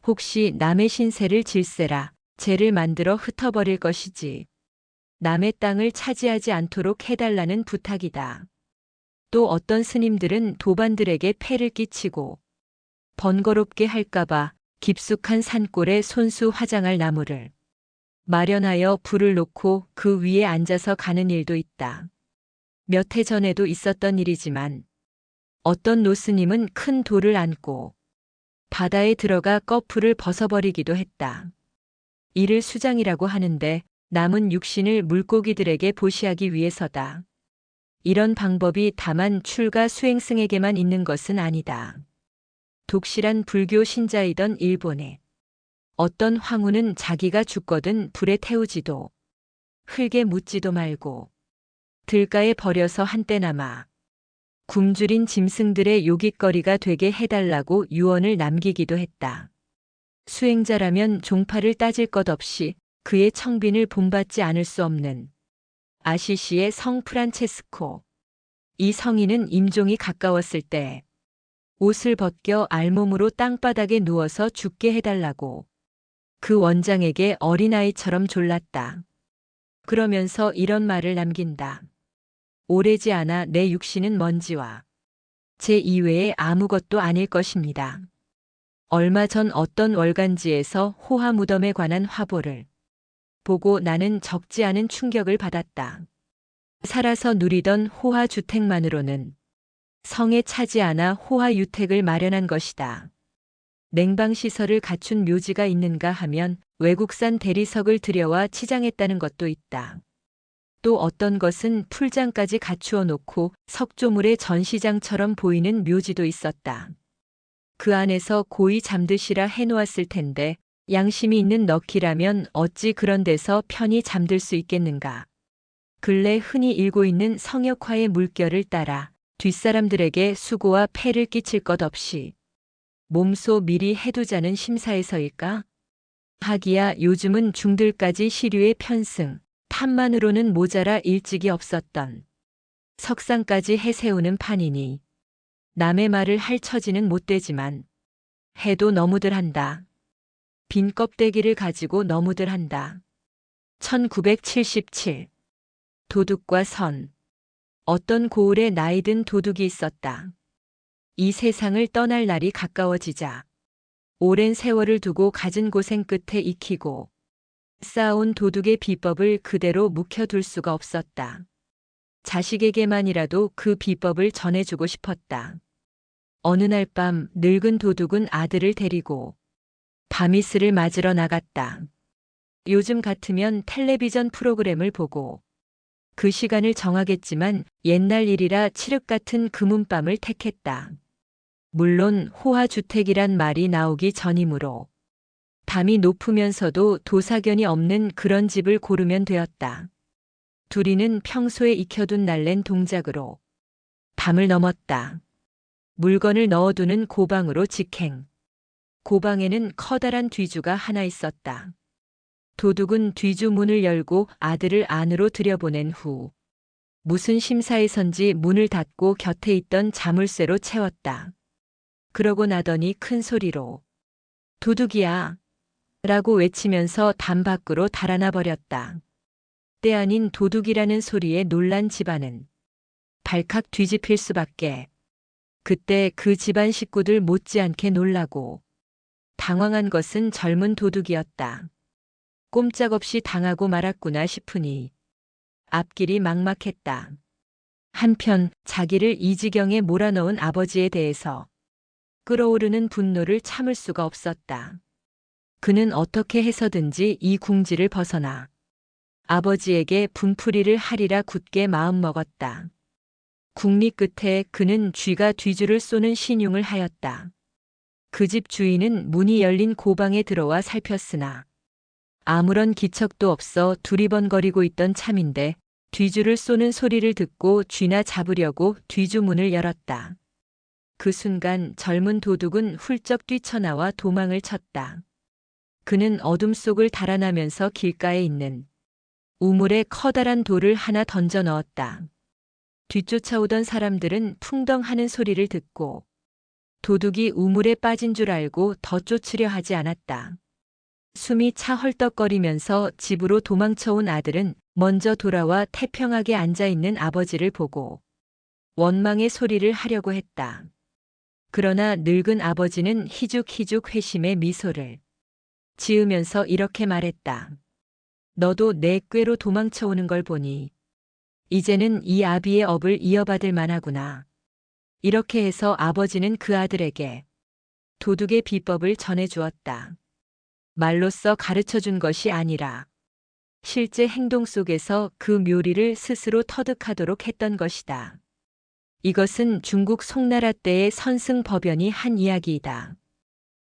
혹시 남의 신세를 질세라 죄를 만들어 흩어버릴 것이지. 남의 땅을 차지하지 않도록 해달라는 부탁이다. 또 어떤 스님들은 도반들에게 폐를 끼치고 번거롭게 할까봐 깊숙한 산골에 손수 화장할 나무를 마련하여 불을 놓고 그 위에 앉아서 가는 일도 있다. 몇 해 전에도 있었던 일이지만 어떤 노스님은 큰 돌을 안고 바다에 들어가 꺼풀을 벗어버리기도 했다. 이를 수장이라고 하는데 남은 육신을 물고기들에게 보시하기 위해서다. 이런 방법이 다만 출가 수행승에게만 있는 것은 아니다. 독실한 불교 신자이던 일본에 어떤 황후는 자기가 죽거든 불에 태우지도 흙에 묻지도 말고 들가에 버려서 한때나마 굶주린 짐승들의 요깃거리가 되게 해달라고 유언을 남기기도 했다. 수행자라면 종파를 따질 것 없이 그의 청빈을 본받지 않을 수 없는 아시시의 성 프란체스코. 이 성인은 임종이 가까웠을 때 옷을 벗겨 알몸으로 땅바닥에 누워서 죽게 해달라고 그 원장에게 어린아이처럼 졸랐다. 그러면서 이런 말을 남긴다. 오래지 않아 내 육신은 먼지와 제 이외에 아무것도 아닐 것입니다. 얼마 전 어떤 월간지에서 호화 무덤에 관한 화보를 보고 나는 적지 않은 충격을 받았다. 살아서 누리던 호화 주택만으로는 성에 차지 않아 호화 유택을 마련한 것이다. 냉방시설을 갖춘 묘지가 있는가 하면 외국산 대리석을 들여와 치장했다는 것도 있다. 또 어떤 것은 풀장까지 갖추어 놓고 석조물의 전시장처럼 보이는 묘지도 있었다. 그 안에서 고이 잠드시라 해놓았을 텐데 양심이 있는 너키라면 어찌 그런 데서 편히 잠들 수 있겠는가. 근래 흔히 일고 있는 성역화의 물결을 따라 뒷사람들에게 수고와 폐를 끼칠 것 없이 몸소 미리 해두자는 심사에서일까? 하기야 요즘은 중들까지 시류의 편승, 탐만으로는 모자라 일찍이 없었던 석상까지 해세우는 판이니 남의 말을 할 처지는 못 되지만 해도 너무들 한다. 빈 껍데기를 가지고 너무들 한다. 1977 도둑과 선. 어떤 고을에 나이든 도둑이 있었다. 이 세상을 떠날 날이 가까워지자 오랜 세월을 두고 갖은 고생 끝에 익히고 쌓아온 도둑의 비법을 그대로 묵혀둘 수가 없었다. 자식에게만이라도 그 비법을 전해주고 싶었다. 어느 날 밤 늙은 도둑은 아들을 데리고 밤이슬을 맞으러 나갔다. 요즘 같으면 텔레비전 프로그램을 보고 그 시간을 정하겠지만 옛날 일이라 칠흑 같은 금은밤을 택했다. 물론 호화주택이란 말이 나오기 전이므로 담이 높으면서도 도사견이 없는 그런 집을 고르면 되었다. 둘이는 평소에 익혀둔 날랜 동작으로 밤을 넘었다. 물건을 넣어두는 고방으로 직행. 고방에는 커다란 뒤주가 하나 있었다. 도둑은 뒤주 문을 열고 아들을 안으로 들여보낸 후 무슨 심사에선지 문을 닫고 곁에 있던 자물쇠로 채웠다. 그러고 나더니 큰 소리로 도둑이야 라고 외치면서 담 밖으로 달아나 버렸다. 때 아닌 도둑이라는 소리에 놀란 집안은 발칵 뒤집힐 수밖에. 그때 그 집안 식구들 못지않게 놀라고 당황한 것은 젊은 도둑이었다. 꼼짝없이 당하고 말았구나 싶으니 앞길이 막막했다. 한편 자기를 이 지경에 몰아넣은 아버지에 대해서 끓어오르는 분노를 참을 수가 없었다. 그는 어떻게 해서든지 이 궁지를 벗어나 아버지에게 분풀이를 하리라 굳게 마음먹었다. 국리 끝에 그는 쥐가 뒤주를 쏘는 신용을 하였다. 그 집 주인은 문이 열린 고방에 들어와 살폈으나 아무런 기척도 없어 두리번거리고 있던 참인데 뒤주를 쏘는 소리를 듣고 쥐나 잡으려고 뒤주 문을 열었다. 그 순간 젊은 도둑은 훌쩍 뛰쳐나와 도망을 쳤다. 그는 어둠 속을 달아나면서 길가에 있는 우물에 커다란 돌을 하나 던져 넣었다. 뒤쫓아오던 사람들은 풍덩 하는 소리를 듣고 도둑이 우물에 빠진 줄 알고 더 쫓으려 하지 않았다. 숨이 차 헐떡거리면서 집으로 도망쳐온 아들은 먼저 돌아와 태평하게 앉아있는 아버지를 보고 원망의 소리를 하려고 했다. 그러나 늙은 아버지는 희죽희죽 회심의 미소를 지으면서 이렇게 말했다. 너도 내 꾀로 도망쳐오는 걸 보니 이제는 이 아비의 업을 이어받을 만하구나. 이렇게 해서 아버지는 그 아들에게 도둑의 비법을 전해주었다. 말로써 가르쳐준 것이 아니라 실제 행동 속에서 그 묘리를 스스로 터득하도록 했던 것이다. 이것은 중국 송나라 때의 선승법연이 한 이야기이다.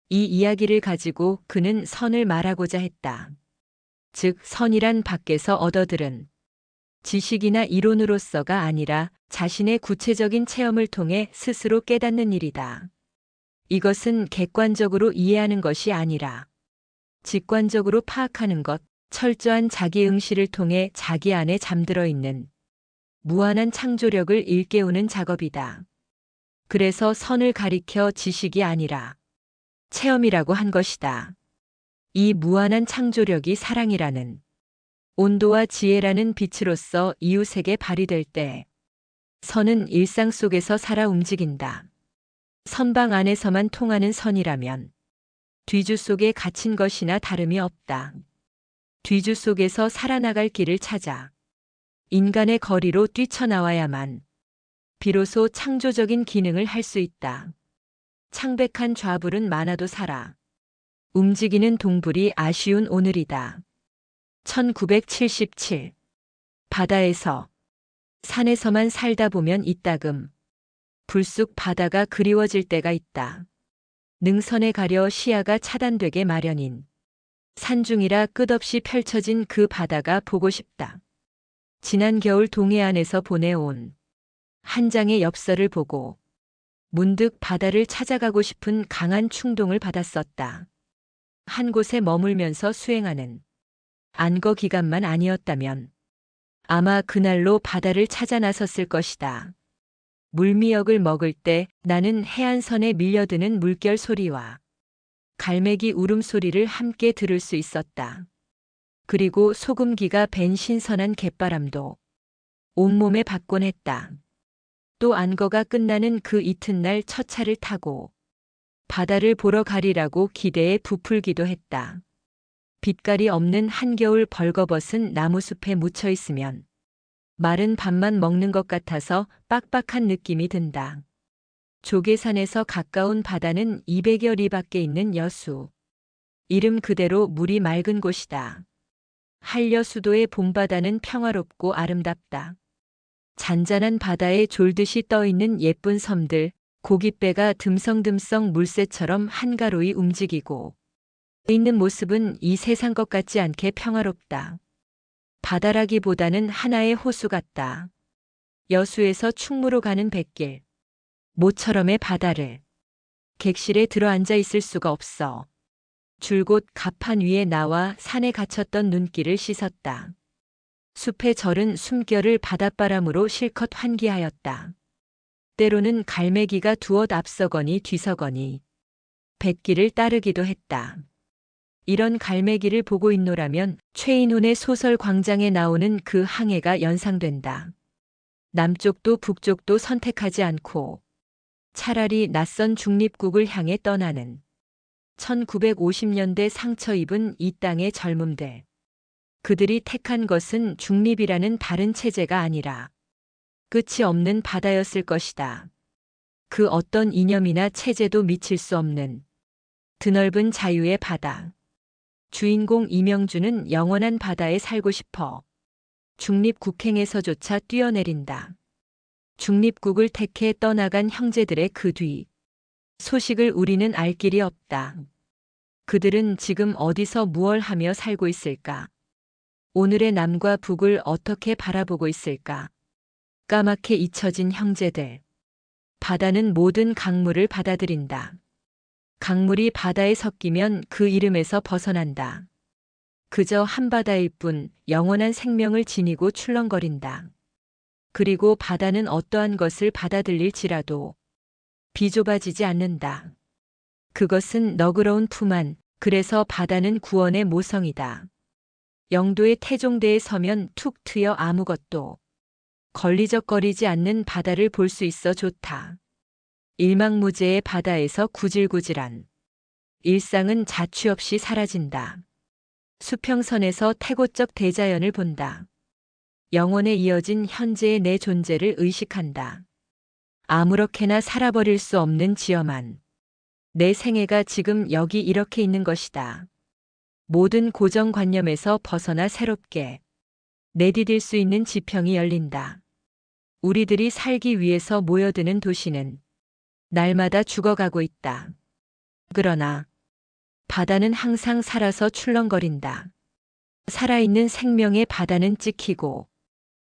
이 이야기를 가지고 그는 선을 말하고자 했다. 즉 선이란 밖에서 얻어들은 지식이나 이론으로서가 아니라 자신의 구체적인 체험을 통해 스스로 깨닫는 일이다. 이것은 객관적으로 이해하는 것이 아니라 직관적으로 파악하는 것, 철저한 자기응시를 통해 자기 안에 잠들어 있는 무한한 창조력을 일깨우는 작업이다. 그래서 선을 가리켜 지식이 아니라 체험이라고 한 것이다. 이 무한한 창조력이 사랑이라는 온도와 지혜라는 빛으로서 이웃에게 발휘될 때 선은 일상 속에서 살아 움직인다. 선방 안에서만 통하는 선이라면 뒤주 속에 갇힌 것이나 다름이 없다. 뒤주 속에서 살아나갈 길을 찾아 인간의 거리로 뛰쳐나와야만 비로소 창조적인 기능을 할 수 있다. 창백한 좌불은 많아도 살아 움직이는 동불이 아쉬운 오늘이다. 1977 바다에서 산에서만 살다 보면 이따금 불쑥 바다가 그리워질 때가 있다. 능선에 가려 시야가 차단되게 마련인 산중이라 끝없이 펼쳐진 그 바다가 보고 싶다. 지난 겨울 동해안에서 보내온 한 장의 엽서를 보고 문득 바다를 찾아가고 싶은 강한 충동을 받았었다. 한 곳에 머물면서 수행하는 안거 기간만 아니었다면 아마 그날로 바다를 찾아 나섰을 것이다. 물미역을 먹을 때 나는 해안선에 밀려드는 물결 소리와 갈매기 울음소리를 함께 들을 수 있었다. 그리고 소금기가 밴 신선한 갯바람도 온몸에 받곤 했다. 또 안거가 끝나는 그 이튿날 첫 차를 타고 바다를 보러 가리라고 기대에 부풀기도 했다. 빛깔이 없는 한겨울 벌거벗은 나무숲에 묻혀 있으면 마른 밥만 먹는 것 같아서 빡빡한 느낌이 든다. 조계산에서 가까운 바다는 200여 리 밖에 있는 여수. 이름 그대로 물이 맑은 곳이다. 한려수도의 봄바다는 평화롭고 아름답다. 잔잔한 바다에 졸듯이 떠있는 예쁜 섬들, 고깃배가 듬성듬성 물새처럼 한가로이 움직이고 있는 모습은 이 세상 것 같지 않게 평화롭다. 바다라기보다는 하나의 호수 같다. 여수에서 충무로 가는 뱃길. 모처럼의 바다를 객실에 들어앉아 있을 수가 없어. 줄곧 갑판 위에 나와 산에 갇혔던 눈길을 씻었다. 숲의 절은 숨결을 바닷바람으로 실컷 환기하였다. 때로는 갈매기가 두엇 앞서거니 뒤서거니 뱃길을 따르기도 했다. 이런 갈매기를 보고 있노라면 최인훈의 소설 광장에 나오는 그 항해가 연상된다. 남쪽도 북쪽도 선택하지 않고 차라리 낯선 중립국을 향해 떠나는 1950년대 상처 입은 이 땅의 젊음들. 그들이 택한 것은 중립이라는 다른 체제가 아니라 끝이 없는 바다였을 것이다. 그 어떤 이념이나 체제도 미칠 수 없는 드넓은 자유의 바다. 주인공 이명주는 영원한 바다에 살고 싶어 중립국행에서조차 뛰어내린다. 중립국을 택해 떠나간 형제들의 그 뒤 소식을 우리는 알 길이 없다. 그들은 지금 어디서 무얼 하며 살고 있을까? 오늘의 남과 북을 어떻게 바라보고 있을까? 까맣게 잊혀진 형제들. 바다는 모든 강물을 받아들인다. 강물이 바다에 섞이면 그 이름에서 벗어난다. 그저 한바다일 뿐 영원한 생명을 지니고 출렁거린다. 그리고 바다는 어떠한 것을 받아들일지라도 비좁아지지 않는다. 그것은 너그러운 품 안, 그래서 바다는 구원의 모성이다. 영도의 태종대에 서면 툭 트여 아무것도 걸리적거리지 않는 바다를 볼 수 있어 좋다. 일망무제의 바다에서 구질구질한 일상은 자취 없이 사라진다. 수평선에서 태고적 대자연을 본다. 영원에 이어진 현재의 내 존재를 의식한다. 아무렇게나 살아버릴 수 없는 지엄한 내 생애가 지금 여기 이렇게 있는 것이다. 모든 고정관념에서 벗어나 새롭게 내디딜 수 있는 지평이 열린다. 우리들이 살기 위해서 모여드는 도시는 날마다 죽어가고 있다. 그러나 바다는 항상 살아서 출렁거린다. 살아있는 생명의 바다는 찍히고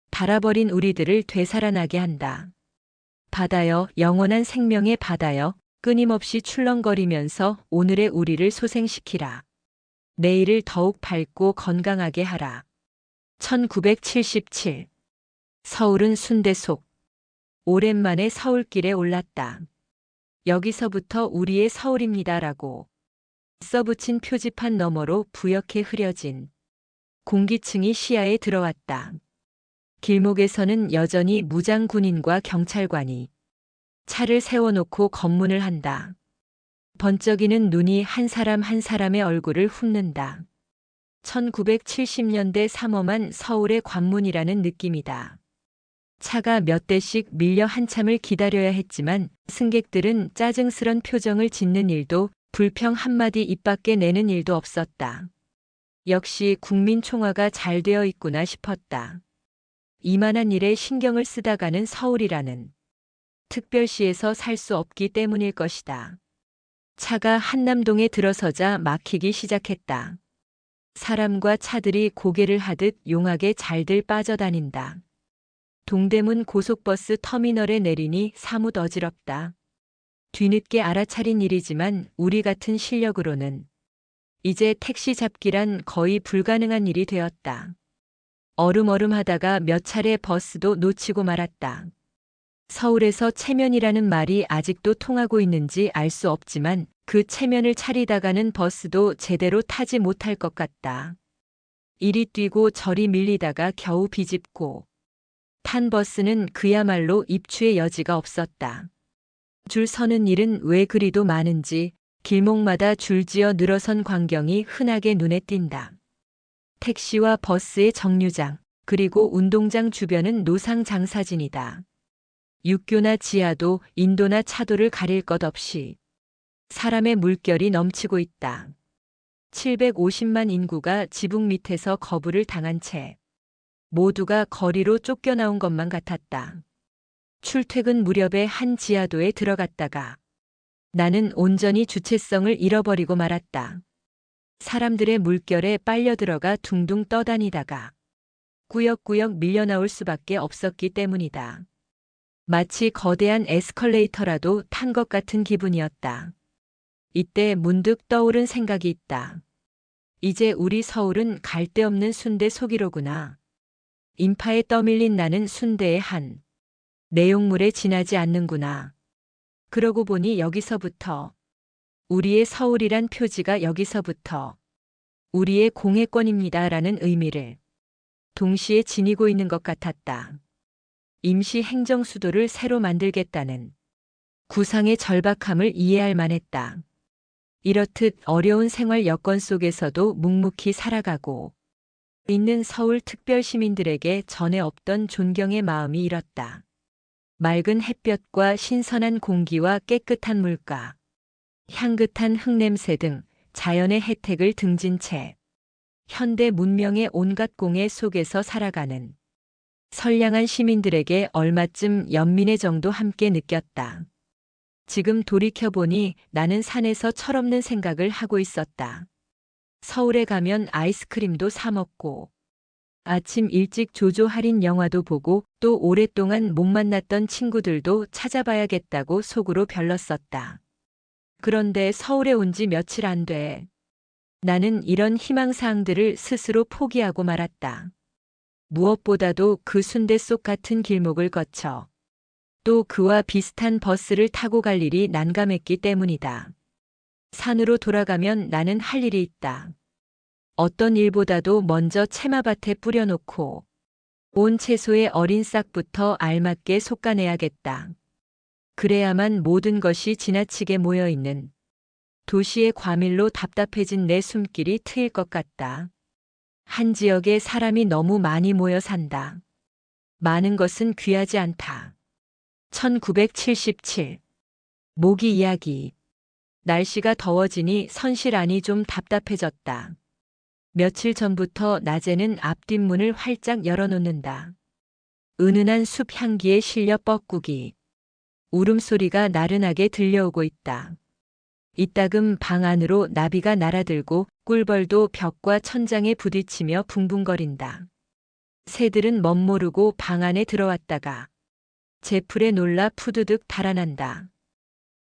닳아버린 우리들을 되살아나게 한다. 바다여, 영원한 생명의 바다여, 끊임없이 출렁거리면서 오늘의 우리를 소생시키라. 내일을 더욱 밝고 건강하게 하라. 1977. 서울은 순대속. 오랜만에 서울길에 올랐다. 여기서부터 우리의 서울입니다라고 써붙인 표지판 너머로 부옇게 흐려진 공기층이 시야에 들어왔다. 길목에서는 여전히 무장 군인과 경찰관이 차를 세워놓고 검문을 한다. 번쩍이는 눈이 한 사람 한 사람의 얼굴을 훑는다. 1970년대 삼엄한 서울의 관문이라는 느낌이다. 차가 몇 대씩 밀려 한참을 기다려야 했지만 승객들은 짜증스런 표정을 짓는 일도 불평 한마디 입 밖에 내는 일도 없었다. 역시 국민총화가 잘 되어 있구나 싶었다. 이만한 일에 신경을 쓰다가는 서울이라는 특별시에서 살 수 없기 때문일 것이다. 차가 한남동에 들어서자 막히기 시작했다. 사람과 차들이 고개를 하듯 용하게 잘들 빠져다닌다. 동대문 고속버스 터미널에 내리니 사뭇 어지럽다. 뒤늦게 알아차린 일이지만 우리 같은 실력으로는 이제 택시 잡기란 거의 불가능한 일이 되었다. 얼음얼음하다가 몇 차례 버스도 놓치고 말았다. 서울에서 체면이라는 말이 아직도 통하고 있는지 알 수 없지만 그 체면을 차리다가는 버스도 제대로 타지 못할 것 같다. 이리 뛰고 저리 밀리다가 겨우 비집고 탄 버스는 그야말로 입추의 여지가 없었다. 줄 서는 일은 왜 그리도 많은지 길목마다 줄지어 늘어선 광경이 흔하게 눈에 띈다. 택시와 버스의 정류장, 그리고 운동장 주변은 노상장사진이다. 육교나 지하도 인도나 차도를 가릴 것 없이 사람의 물결이 넘치고 있다. 750만 인구가 지붕 밑에서 거부를 당한 채 모두가 거리로 쫓겨나온 것만 같았다. 출퇴근 무렵에 한 지하도에 들어갔다가 나는 온전히 주체성을 잃어버리고 말았다. 사람들의 물결에 빨려 들어가 둥둥 떠다니다가 꾸역꾸역 밀려나올 수밖에 없었기 때문이다. 마치 거대한 에스컬레이터라도 탄 것 같은 기분이었다. 이때 문득 떠오른 생각이 있다. 이제 우리 서울은 갈데없는 순대 소기로구나. 인파에 떠밀린 나는 순대의 한 내용물에 지나지 않는구나. 그러고 보니 여기서부터 우리의 서울이란 표지가 여기서부터 우리의 공예권입니다라는 의미를 동시에 지니고 있는 것 같았다. 임시 행정수도를 새로 만들겠다는 구상의 절박함을 이해할 만했다. 이렇듯 어려운 생활 여건 속에서도 묵묵히 살아가고 있는 서울 특별 시민들에게 전에 없던 존경의 마음이 일었다. 맑은 햇볕과 신선한 공기와 깨끗한 물가, 향긋한 흙냄새 등 자연의 혜택을 등진 채 현대 문명의 온갖 공해 속에서 살아가는 선량한 시민들에게 얼마쯤 연민의 정도 함께 느꼈다. 지금 돌이켜보니 나는 산에서 철없는 생각을 하고 있었다. 서울에 가면 아이스크림도 사 먹고 아침 일찍 조조 할인 영화도 보고 또 오랫동안 못 만났던 친구들도 찾아봐야겠다고 속으로 별렀었다. 그런데 서울에 온 지 며칠 안 돼. 나는 이런 희망사항들을 스스로 포기하고 말았다. 무엇보다도 그 순대 속 같은 길목을 거쳐 또 그와 비슷한 버스를 타고 갈 일이 난감했기 때문이다. 산으로 돌아가면 나는 할 일이 있다. 어떤 일보다도 먼저 채마밭에 뿌려놓고 온 채소의 어린 싹부터 알맞게 솎아내야겠다. 그래야만 모든 것이 지나치게 모여있는 도시의 과밀로 답답해진 내 숨길이 트일 것 같다. 한 지역에 사람이 너무 많이 모여 산다. 많은 것은 귀하지 않다. 1977 모기 이야기. 날씨가 더워지니 선실안이 좀 답답해졌다. 며칠 전부터 낮에는 앞뒷문을 활짝 열어놓는다. 은은한 숲 향기에 실려 뻐꾸기. 울음소리가 나른하게 들려오고 있다. 이따금 방 안으로 나비가 날아들고 꿀벌도 벽과 천장에 부딪히며 붕붕거린다. 새들은 멋모르고 방 안에 들어왔다가 제풀에 놀라 푸드득 달아난다.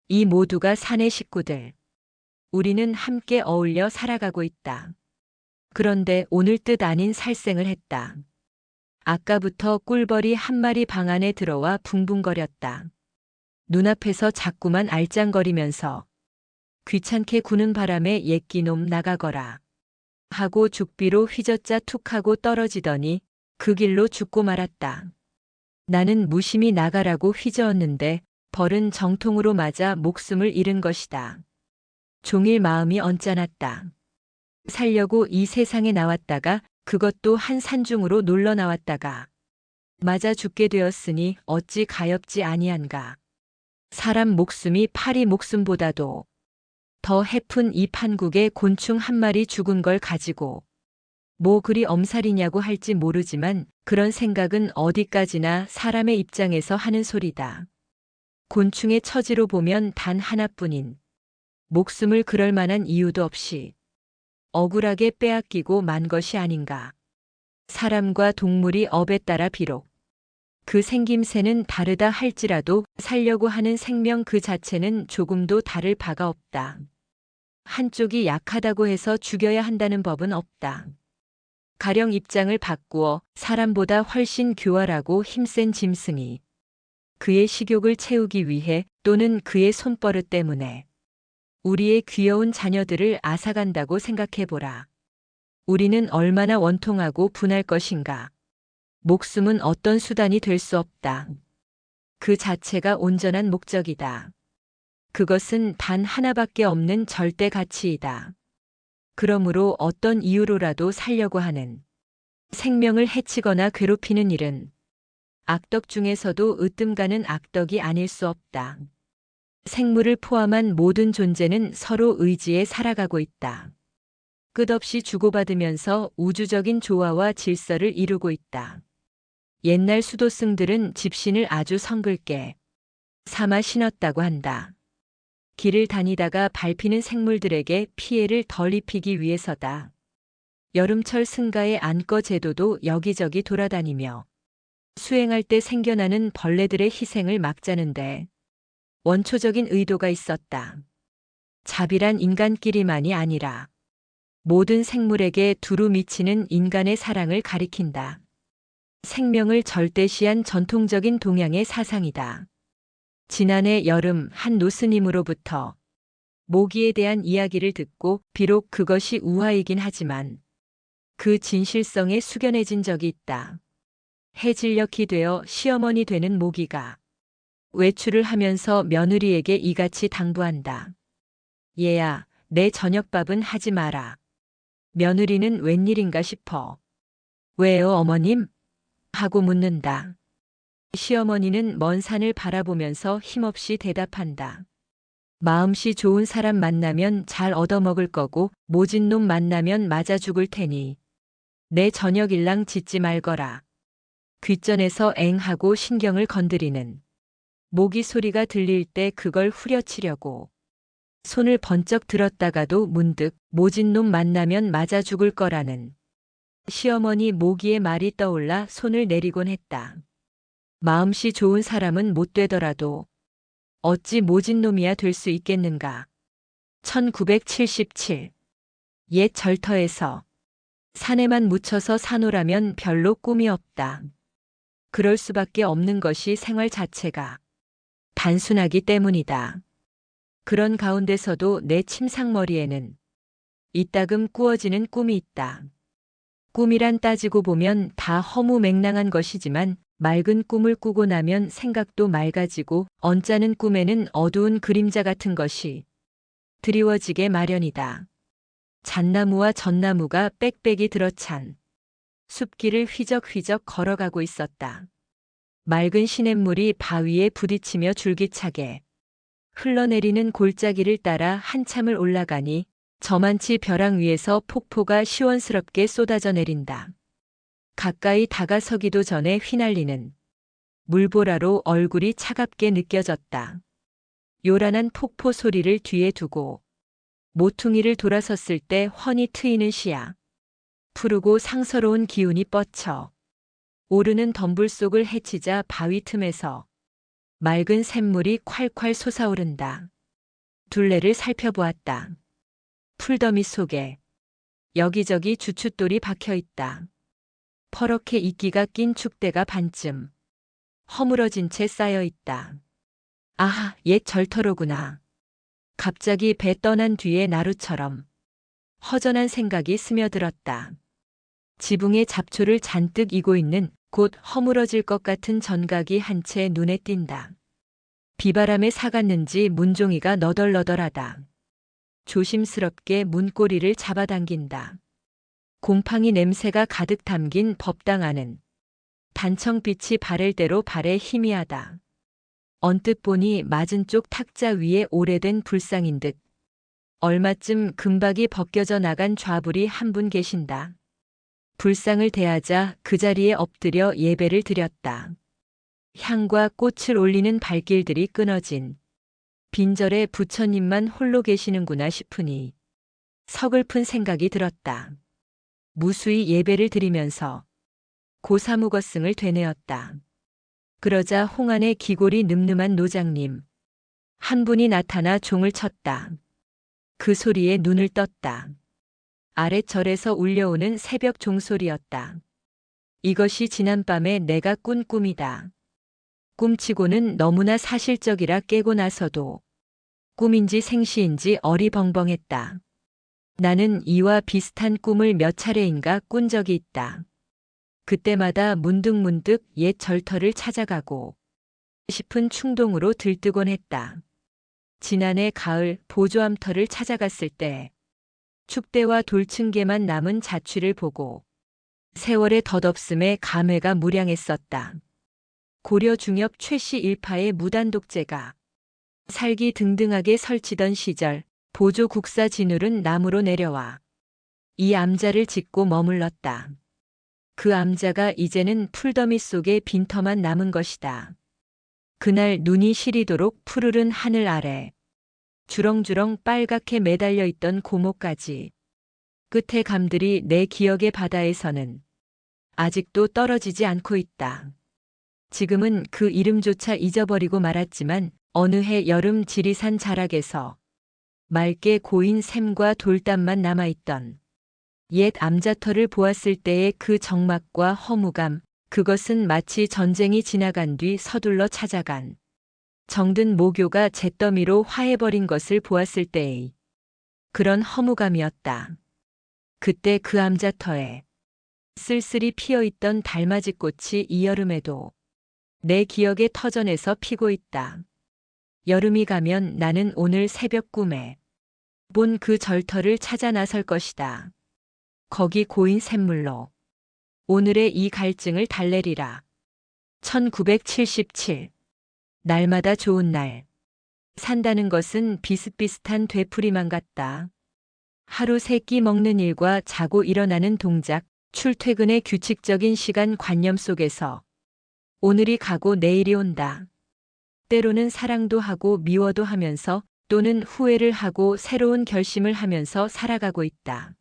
이 모두가 사내 식구들. 우리는 함께 어울려 살아가고 있다. 그런데 오늘 뜻 아닌 살생을 했다. 아까부터 꿀벌이 한 마리 방 안에 들어와 붕붕거렸다. 눈앞에서 자꾸만 알짱거리면서 귀찮게 구는 바람에 옛기놈 나가거라 하고 죽비로 휘젓자 툭 하고 떨어지더니 그 길로 죽고 말았다. 나는 무심히 나가라고 휘저었는데 벌은 정통으로 맞아 목숨을 잃은 것이다. 종일 마음이 언짢았다. 살려고 이 세상에 나왔다가 그것도 한 산중으로 놀러 나왔다가 맞아 죽게 되었으니 어찌 가엾지 아니한가. 사람 목숨이 파리 목숨보다도 더 해픈 이 판국에 곤충 한 마리 죽은 걸 가지고 뭐 그리 엄살이냐고 할지 모르지만 그런 생각은 어디까지나 사람의 입장에서 하는 소리다. 곤충의 처지로 보면 단 하나뿐인 목숨을 그럴 만한 이유도 없이 억울하게 빼앗기고 만 것이 아닌가. 사람과 동물이 업에 따라 비록 그 생김새는 다르다 할지라도 살려고 하는 생명 그 자체는 조금도 다를 바가 없다. 한쪽이 약하다고 해서 죽여야 한다는 법은 없다. 가령 입장을 바꾸어 사람보다 훨씬 교활하고 힘센 짐승이 그의 식욕을 채우기 위해 또는 그의 손버릇 때문에 우리의 귀여운 자녀들을 앗아간다고 생각해보라. 우리는 얼마나 원통하고 분할 것인가. 목숨은 어떤 수단이 될 수 없다. 그 자체가 온전한 목적이다. 그것은 단 하나밖에 없는 절대 가치이다. 그러므로 어떤 이유로라도 살려고 하는 생명을 해치거나 괴롭히는 일은 악덕 중에서도 으뜸가는 악덕이 아닐 수 없다. 생물을 포함한 모든 존재는 서로 의지에 살아가고 있다. 끝없이 주고받으면서 우주적인 조화와 질서를 이루고 있다. 옛날 수도승들은 집신을 아주 성글게 삼아 신었다고 한다. 길을 다니다가 밟히는 생물들에게 피해를 덜 입히기 위해서다. 여름철 승가의 안거 제도도 여기저기 돌아다니며 수행할 때 생겨나는 벌레들의 희생을 막자는데 원초적인 의도가 있었다. 자비란 인간끼리만이 아니라 모든 생물에게 두루 미치는 인간의 사랑을 가리킨다. 생명을 절대시한 전통적인 동양의 사상이다. 지난해 여름 한 노스님으로부터 모기에 대한 이야기를 듣고 비록 그것이 우화이긴 하지만 그 진실성에 숙연해진 적이 있다. 해질녘이 되어 시어머니 되는 모기가 외출을 하면서 며느리에게 이같이 당부한다. 얘야, 내 저녁밥은 하지 마라. 며느리는 웬일인가 싶어. 왜요, 어머님? 하고 묻는다. 시어머니는 먼 산을 바라보면서 힘없이 대답한다. 마음씨 좋은 사람 만나면 잘 얻어먹을 거고 모진 놈 만나면 맞아 죽을 테니 내 저녁 일랑 짓지 말거라. 귓전에서 앵하고 신경을 건드리는 모기 소리가 들릴 때 그걸 후려치려고 손을 번쩍 들었다가도 문득 모진 놈 만나면 맞아 죽을 거라는 시어머니 모기의 말이 떠올라 손을 내리곤 했다. 마음씨 좋은 사람은 못 되더라도 어찌 모진 놈이야 될 수 있겠는가. 1977. 옛 절터에서 산에만 묻혀서 사노라면 별로 꿈이 없다. 그럴 수밖에 없는 것이 생활 자체가 단순하기 때문이다. 그런 가운데서도 내 침상머리에는 이따금 꾸어지는 꿈이 있다. 꿈이란 따지고 보면 다 허무맹랑한 것이지만 맑은 꿈을 꾸고 나면 생각도 맑아지고 언짢은 꿈에는 어두운 그림자 같은 것이 드리워지게 마련이다. 잣나무와 전나무가 빽빽이 들어찬 숲길을 휘적휘적 걸어가고 있었다. 맑은 시냇물이 바위에 부딪히며 줄기차게 흘러내리는 골짜기를 따라 한참을 올라가니 저만치 벼랑 위에서 폭포가 시원스럽게 쏟아져 내린다. 가까이 다가서기도 전에 휘날리는 물보라로 얼굴이 차갑게 느껴졌다. 요란한 폭포 소리를 뒤에 두고 모퉁이를 돌아섰을 때 훤히 트이는 시야. 푸르고 상서로운 기운이 뻗쳐 오르는 덤불 속을 헤치자 바위 틈에서 맑은 샘물이 콸콸 솟아오른다. 둘레를 살펴보았다. 풀더미 속에 여기저기 주춧돌이 박혀 있다. 퍼렇게 이끼가 낀 축대가 반쯤 허물어진 채 쌓여 있다. 아하, 옛 절터로구나. 갑자기 배 떠난 뒤에 나루처럼 허전한 생각이 스며들었다. 지붕에 잡초를 잔뜩 이고 있는 곧 허물어질 것 같은 전각이 한 채 눈에 띈다. 비바람에 사갔는지 문종이가 너덜너덜하다. 조심스럽게 문고리를 잡아당긴다. 곰팡이 냄새가 가득 담긴 법당 안은 단청빛이 바랄 대로 발에 희미하다. 언뜻 보니 맞은 쪽 탁자 위에 오래된 불상인 듯 얼마쯤 금박이 벗겨져 나간 좌불이 한 분 계신다. 불상을 대하자 그 자리에 엎드려 예배를 드렸다. 향과 꽃을 올리는 발길들이 끊어진 빈절에 부처님만 홀로 계시는구나 싶으니 서글픈 생각이 들었다. 무수히 예배를 드리면서 고사무거승을 되뇌었다. 그러자 홍안의 기골이 늠름한 노장님 한 분이 나타나 종을 쳤다. 그 소리에 눈을 떴다. 아랫절에서 울려오는 새벽 종소리였다. 이것이 지난밤에 내가 꾼 꿈이다. 꿈치고는 너무나 사실적이라 깨고 나서도 꿈인지 생시인지 어리벙벙했다. 나는 이와 비슷한 꿈을 몇 차례인가 꾼 적이 있다. 그때마다 문득문득 옛 절터를 찾아가고 싶은 충동으로 들뜨곤 했다. 지난해 가을 보조암터를 찾아갔을 때 축대와 돌층계만 남은 자취를 보고 세월의 덧없음에 감회가 무량했었다. 고려 중엽 최씨 일파의 무단독재가 살기 등등하게 설치던 시절 보조 국사 진울은 남으로 내려와 이 암자를 짓고 머물렀다. 그 암자가 이제는 풀더미 속에 빈터만 남은 것이다. 그날 눈이 시리도록 푸르른 하늘 아래 주렁주렁 빨갛게 매달려 있던 고목까지 끝에 감들이 내 기억의 바다에서는 아직도 떨어지지 않고 있다. 지금은 그 이름조차 잊어버리고 말았지만 어느 해 여름 지리산 자락에서 맑게 고인 샘과 돌담만 남아있던 옛 암자터를 보았을 때의 그 적막과 허무감, 그것은 마치 전쟁이 지나간 뒤 서둘러 찾아간 정든 모교가 잿더미로 화해버린 것을 보았을 때의 그런 허무감이었다. 그때 그 암자터에 쓸쓸히 피어있던 달맞이 꽃이 이 여름에도 내 기억에 터전에서 피고 있다. 여름이 가면 나는 오늘 새벽 꿈에 본 그 절터를 찾아 나설 것이다. 거기 고인 샘물로 오늘의 이 갈증을 달래리라. 1977. 날마다 좋은 날. 산다는 것은 비슷비슷한 되풀이만 같다. 하루 세 끼 먹는 일과 자고 일어나는 동작, 출퇴근의 규칙적인 시간 관념 속에서 오늘이 가고 내일이 온다. 때로는 사랑도 하고 미워도 하면서 또는 후회를 하고 새로운 결심을 하면서 살아가고 있다.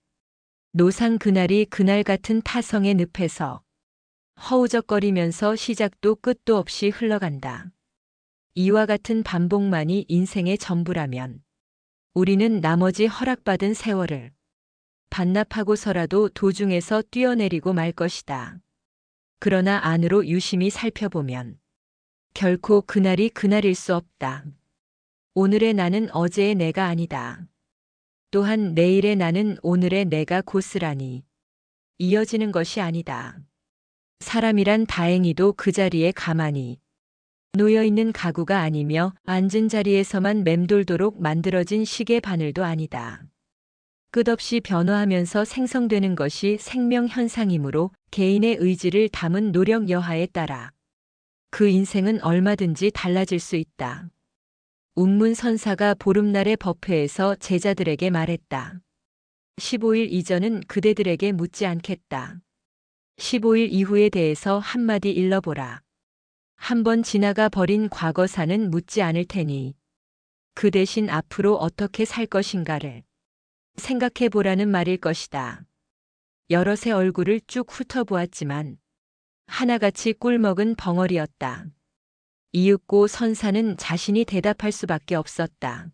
노상 그날이 그날 같은 타성의 늪에서 허우적거리면서 시작도 끝도 없이 흘러간다. 이와 같은 반복만이 인생의 전부라면 우리는 나머지 허락받은 세월을 반납하고서라도 도중에서 뛰어내리고 말 것이다. 그러나 안으로 유심히 살펴보면 결코 그날이 그날일 수 없다. 오늘의 나는 어제의 내가 아니다. 또한 내일의 나는 오늘의 내가 고스란히 이어지는 것이 아니다. 사람이란 다행히도 그 자리에 가만히 놓여있는 가구가 아니며 앉은 자리에서만 맴돌도록 만들어진 시계 바늘도 아니다. 끝없이 변화하면서 생성되는 것이 생명 현상이므로 개인의 의지를 담은 노력 여하에 따라 그 인생은 얼마든지 달라질 수 있다. 운문선사가 보름날의 법회에서 제자들에게 말했다. 15일 이전은 그대들에게 묻지 않겠다. 15일 이후에 대해서 한마디 일러보라. 한번 지나가 버린 과거사는 묻지 않을 테니 그 대신 앞으로 어떻게 살 것인가를 생각해 보라는 말일 것이다. 여럿의 얼굴을 쭉 훑어보았지만 하나같이 꿀먹은 벙어리였다. 이윽고 선사는 자신이 대답할 수밖에 없었다.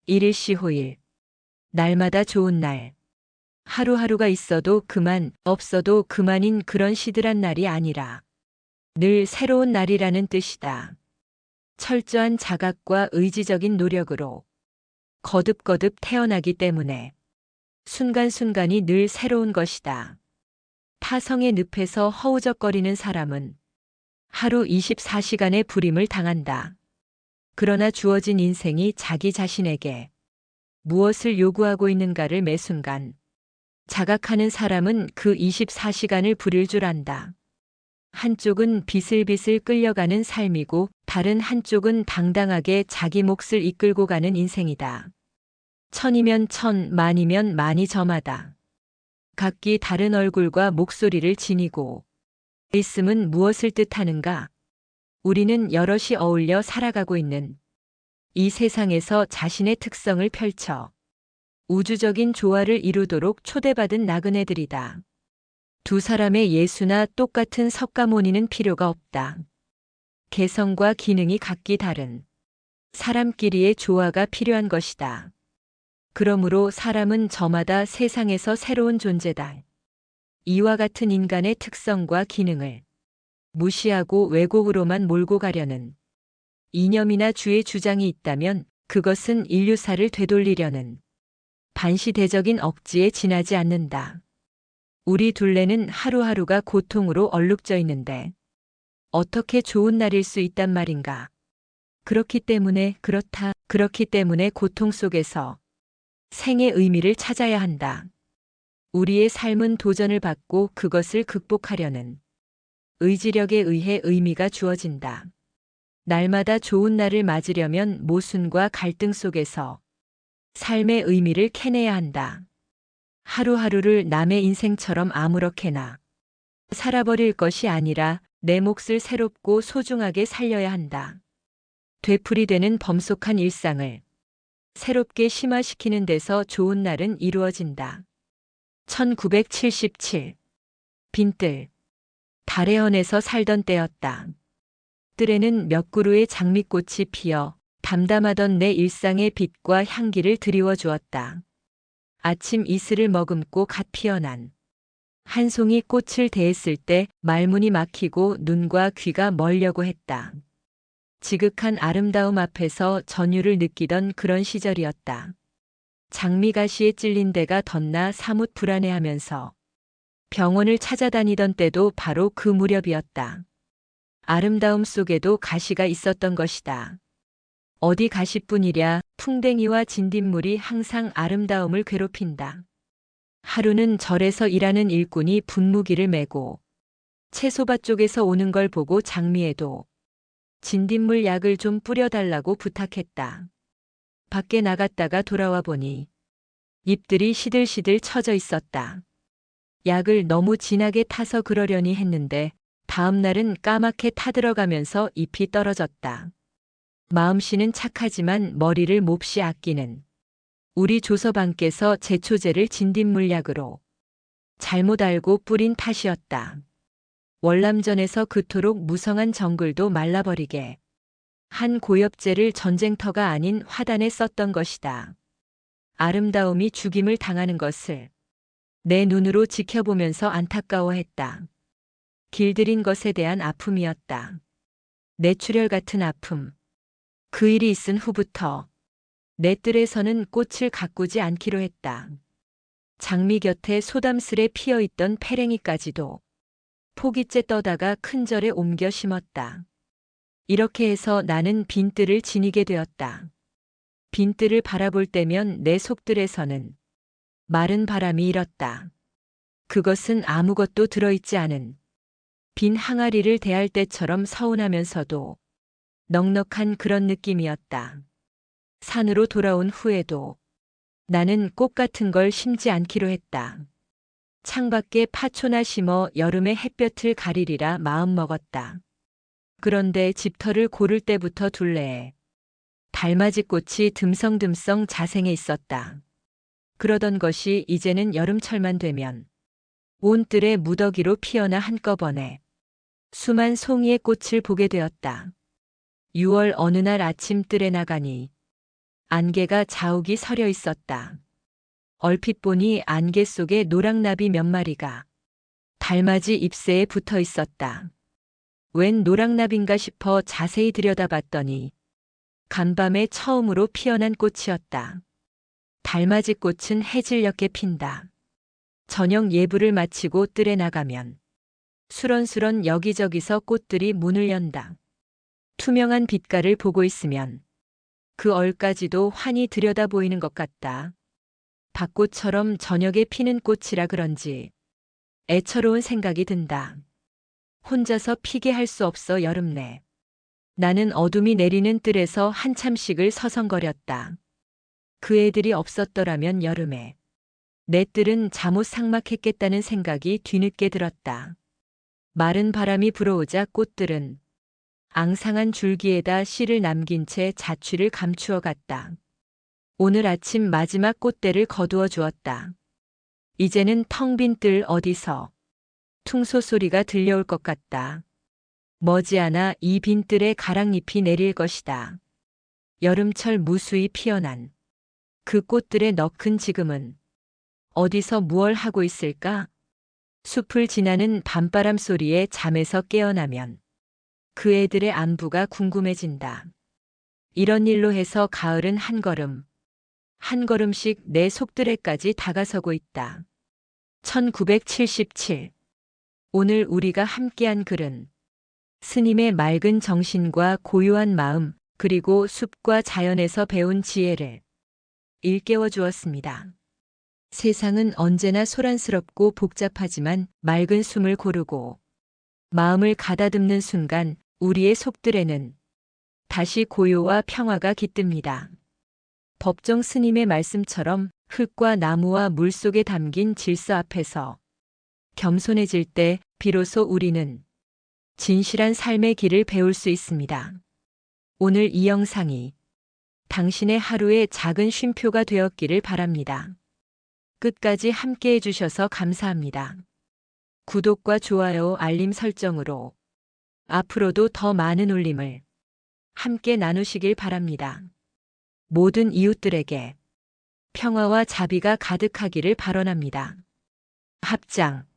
일일시호일. 날마다 좋은 날. 하루하루가 있어도 그만, 없어도 그만인 그런 시들한 날이 아니라 늘 새로운 날이라는 뜻이다. 철저한 자각과 의지적인 노력으로 거듭거듭 태어나기 때문에 순간순간이 늘 새로운 것이다. 타성의 늪에서 허우적거리는 사람은 하루 24시간의 불임을 당한다. 그러나 주어진 인생이 자기 자신에게 무엇을 요구하고 있는가를 매 순간 자각하는 사람은 그 24시간을 부릴 줄 안다. 한쪽은 비슬비슬 끌려가는 삶이고 다른 한쪽은 당당하게 자기 몫을 이끌고 가는 인생이다. 천이면 천, 만이면 만이 저마다 각기 다른 얼굴과 목소리를 지니고 있음은 무엇을 뜻하는가? 우리는 여럿이 어울려 살아가고 있는 이 세상에서 자신의 특성을 펼쳐 우주적인 조화를 이루도록 초대받은 나그네들이다. 두 사람의 예수나 똑같은 석가모니는 필요가 없다. 개성과 기능이 각기 다른 사람끼리의 조화가 필요한 것이다. 그러므로 사람은 저마다 세상에서 새로운 존재다. 이와 같은 인간의 특성과 기능을 무시하고 왜곡으로만 몰고 가려는 이념이나 주의 주장이 있다면 그것은 인류사를 되돌리려는 반시대적인 억지에 지나지 않는다. 우리 둘레는 하루하루가 고통으로 얼룩져 있는데 어떻게 좋은 날일 수 있단 말인가? 그렇기 때문에 고통 속에서 생의 의미를 찾아야 한다. 우리의 삶은 도전을 받고 그것을 극복하려는 의지력에 의해 의미가 주어진다. 날마다 좋은 날을 맞으려면 모순과 갈등 속에서 삶의 의미를 캐내야 한다. 하루하루를 남의 인생처럼 아무렇게나 살아버릴 것이 아니라 내 몫을 새롭고 소중하게 살려야 한다. 되풀이되는 범속한 일상을 새롭게 심화시키는 데서 좋은 날은 이루어진다. 1977. 빈뜰. 달의 헌에서 살던 때였다. 뜰에는 몇 그루의 장미꽃이 피어 담담하던 내 일상의 빛과 향기를 드리워 주었다. 아침 이슬을 머금고 갓 피어난 한 송이 꽃을 대했을 때 말문이 막히고 눈과 귀가 멀려고 했다. 지극한 아름다움 앞에서 전율을 느끼던 그런 시절이었다. 장미가시에 찔린 데가 덧나 사뭇 불안해하면서 병원을 찾아다니던 때도 바로 그 무렵이었다. 아름다움 속에도 가시가 있었던 것이다. 어디 가시뿐이랴. 풍뎅이와 진딧물이 항상 아름다움을 괴롭힌다. 하루는 절에서 일하는 일꾼이 분무기를 메고 채소밭 쪽에서 오는 걸 보고 장미에도 진딧물 약을 좀 뿌려달라고 부탁했다. 밖에 나갔다가 돌아와 보니 잎들이 시들시들 처져 있었다. 약을 너무 진하게 타서 그러려니 했는데 다음 날은 까맣게 타들어가면서 잎이 떨어졌다. 마음씨는 착하지만 머리를 몹시 아끼는 우리 조서방께서 제초제를 진딧물약으로 잘못 알고 뿌린 탓이었다. 월남전에서 그토록 무성한 정글도 말라버리게 한 고엽제를 전쟁터가 아닌 화단에 썼던 것이다. 아름다움이 죽임을 당하는 것을 내 눈으로 지켜보면서 안타까워했다. 길들인 것에 대한 아픔이었다. 뇌출혈 같은 아픔. 그 일이 있은 후부터 내 뜰에서는 꽃을 가꾸지 않기로 했다. 장미 곁에 소담스레 피어있던 페랭이까지도 포기째 떠다가 큰 절에 옮겨 심었다. 이렇게 해서 나는 빈뜰을 지니게 되었다. 빈뜰을 바라볼 때면 내 속뜰에서는 마른 바람이 일었다. 그것은 아무것도 들어있지 않은 빈 항아리를 대할 때처럼 서운하면서도 넉넉한 그런 느낌이었다. 산으로 돌아온 후에도 나는 꽃 같은 걸 심지 않기로 했다. 창밖에 파초나 심어 여름에 햇볕을 가리리라 마음먹었다. 그런데 집터를 고를 때부터 둘레에 달맞이 꽃이 듬성듬성 자생해 있었다. 그러던 것이 이제는 여름철만 되면 온 뜰에 무더기로 피어나 한꺼번에 수만 송이의 꽃을 보게 되었다. 6월 어느 날 아침 뜰에 나가니 안개가 자욱이 서려 있었다. 얼핏 보니 안개 속에 노랑나비 몇 마리가 달맞이 잎새에 붙어 있었다. 웬 노랑나비인가 싶어 자세히 들여다봤더니 간밤에 처음으로 피어난 꽃이었다. 달맞이 꽃은 해질녘에 핀다. 저녁 예불을 마치고 뜰에 나가면 수런수런 여기저기서 꽃들이 문을 연다. 투명한 빛깔을 보고 있으면 그 얼까지도 환히 들여다 보이는 것 같다. 밭꽃처럼 저녁에 피는 꽃이라 그런지 애처로운 생각이 든다. 혼자서 피게 할 수 없어 여름내. 나는 어둠이 내리는 뜰에서 한참씩을 서성거렸다. 그 애들이 없었더라면 여름에 내 뜰은 잠옷 삭막했겠다는 생각이 뒤늦게 들었다. 마른 바람이 불어오자 꽃들은 앙상한 줄기에다 씨를 남긴 채 자취를 감추어 갔다. 오늘 아침 마지막 꽃대를 거두어 주었다. 이제는 텅 빈 뜰 어디서 퉁소 소리가 들려올 것 같다. 머지않아 이 빈 뜰에 가랑잎이 내릴 것이다. 여름철 무수히 피어난 그 꽃들의 너큰 지금은 어디서 무얼 하고 있을까? 숲을 지나는 밤바람 소리에 잠에서 깨어나면 그 애들의 안부가 궁금해진다. 이런 일로 해서 가을은 한 걸음, 한 걸음씩 내 속뜰에까지 다가서고 있다. 1977. 오늘 우리가 함께한 글은 스님의 맑은 정신과 고요한 마음, 그리고 숲과 자연에서 배운 지혜를 일깨워 주었습니다. 세상은 언제나 소란스럽고 복잡하지만 맑은 숨을 고르고 마음을 가다듬는 순간 우리의 속뜰에는 다시 고요와 평화가 깃듭니다. 법정 스님의 말씀처럼 흙과 나무와 물 속에 담긴 질서 앞에서 겸손해질 때 비로소 우리는 진실한 삶의 길을 배울 수 있습니다. 오늘 이 영상이 당신의 하루의 작은 쉼표가 되었기를 바랍니다. 끝까지 함께 해주셔서 감사합니다. 구독과 좋아요, 알림 설정으로 앞으로도 더 많은 울림을 함께 나누시길 바랍니다. 모든 이웃들에게 평화와 자비가 가득하기를 발언합니다. 합장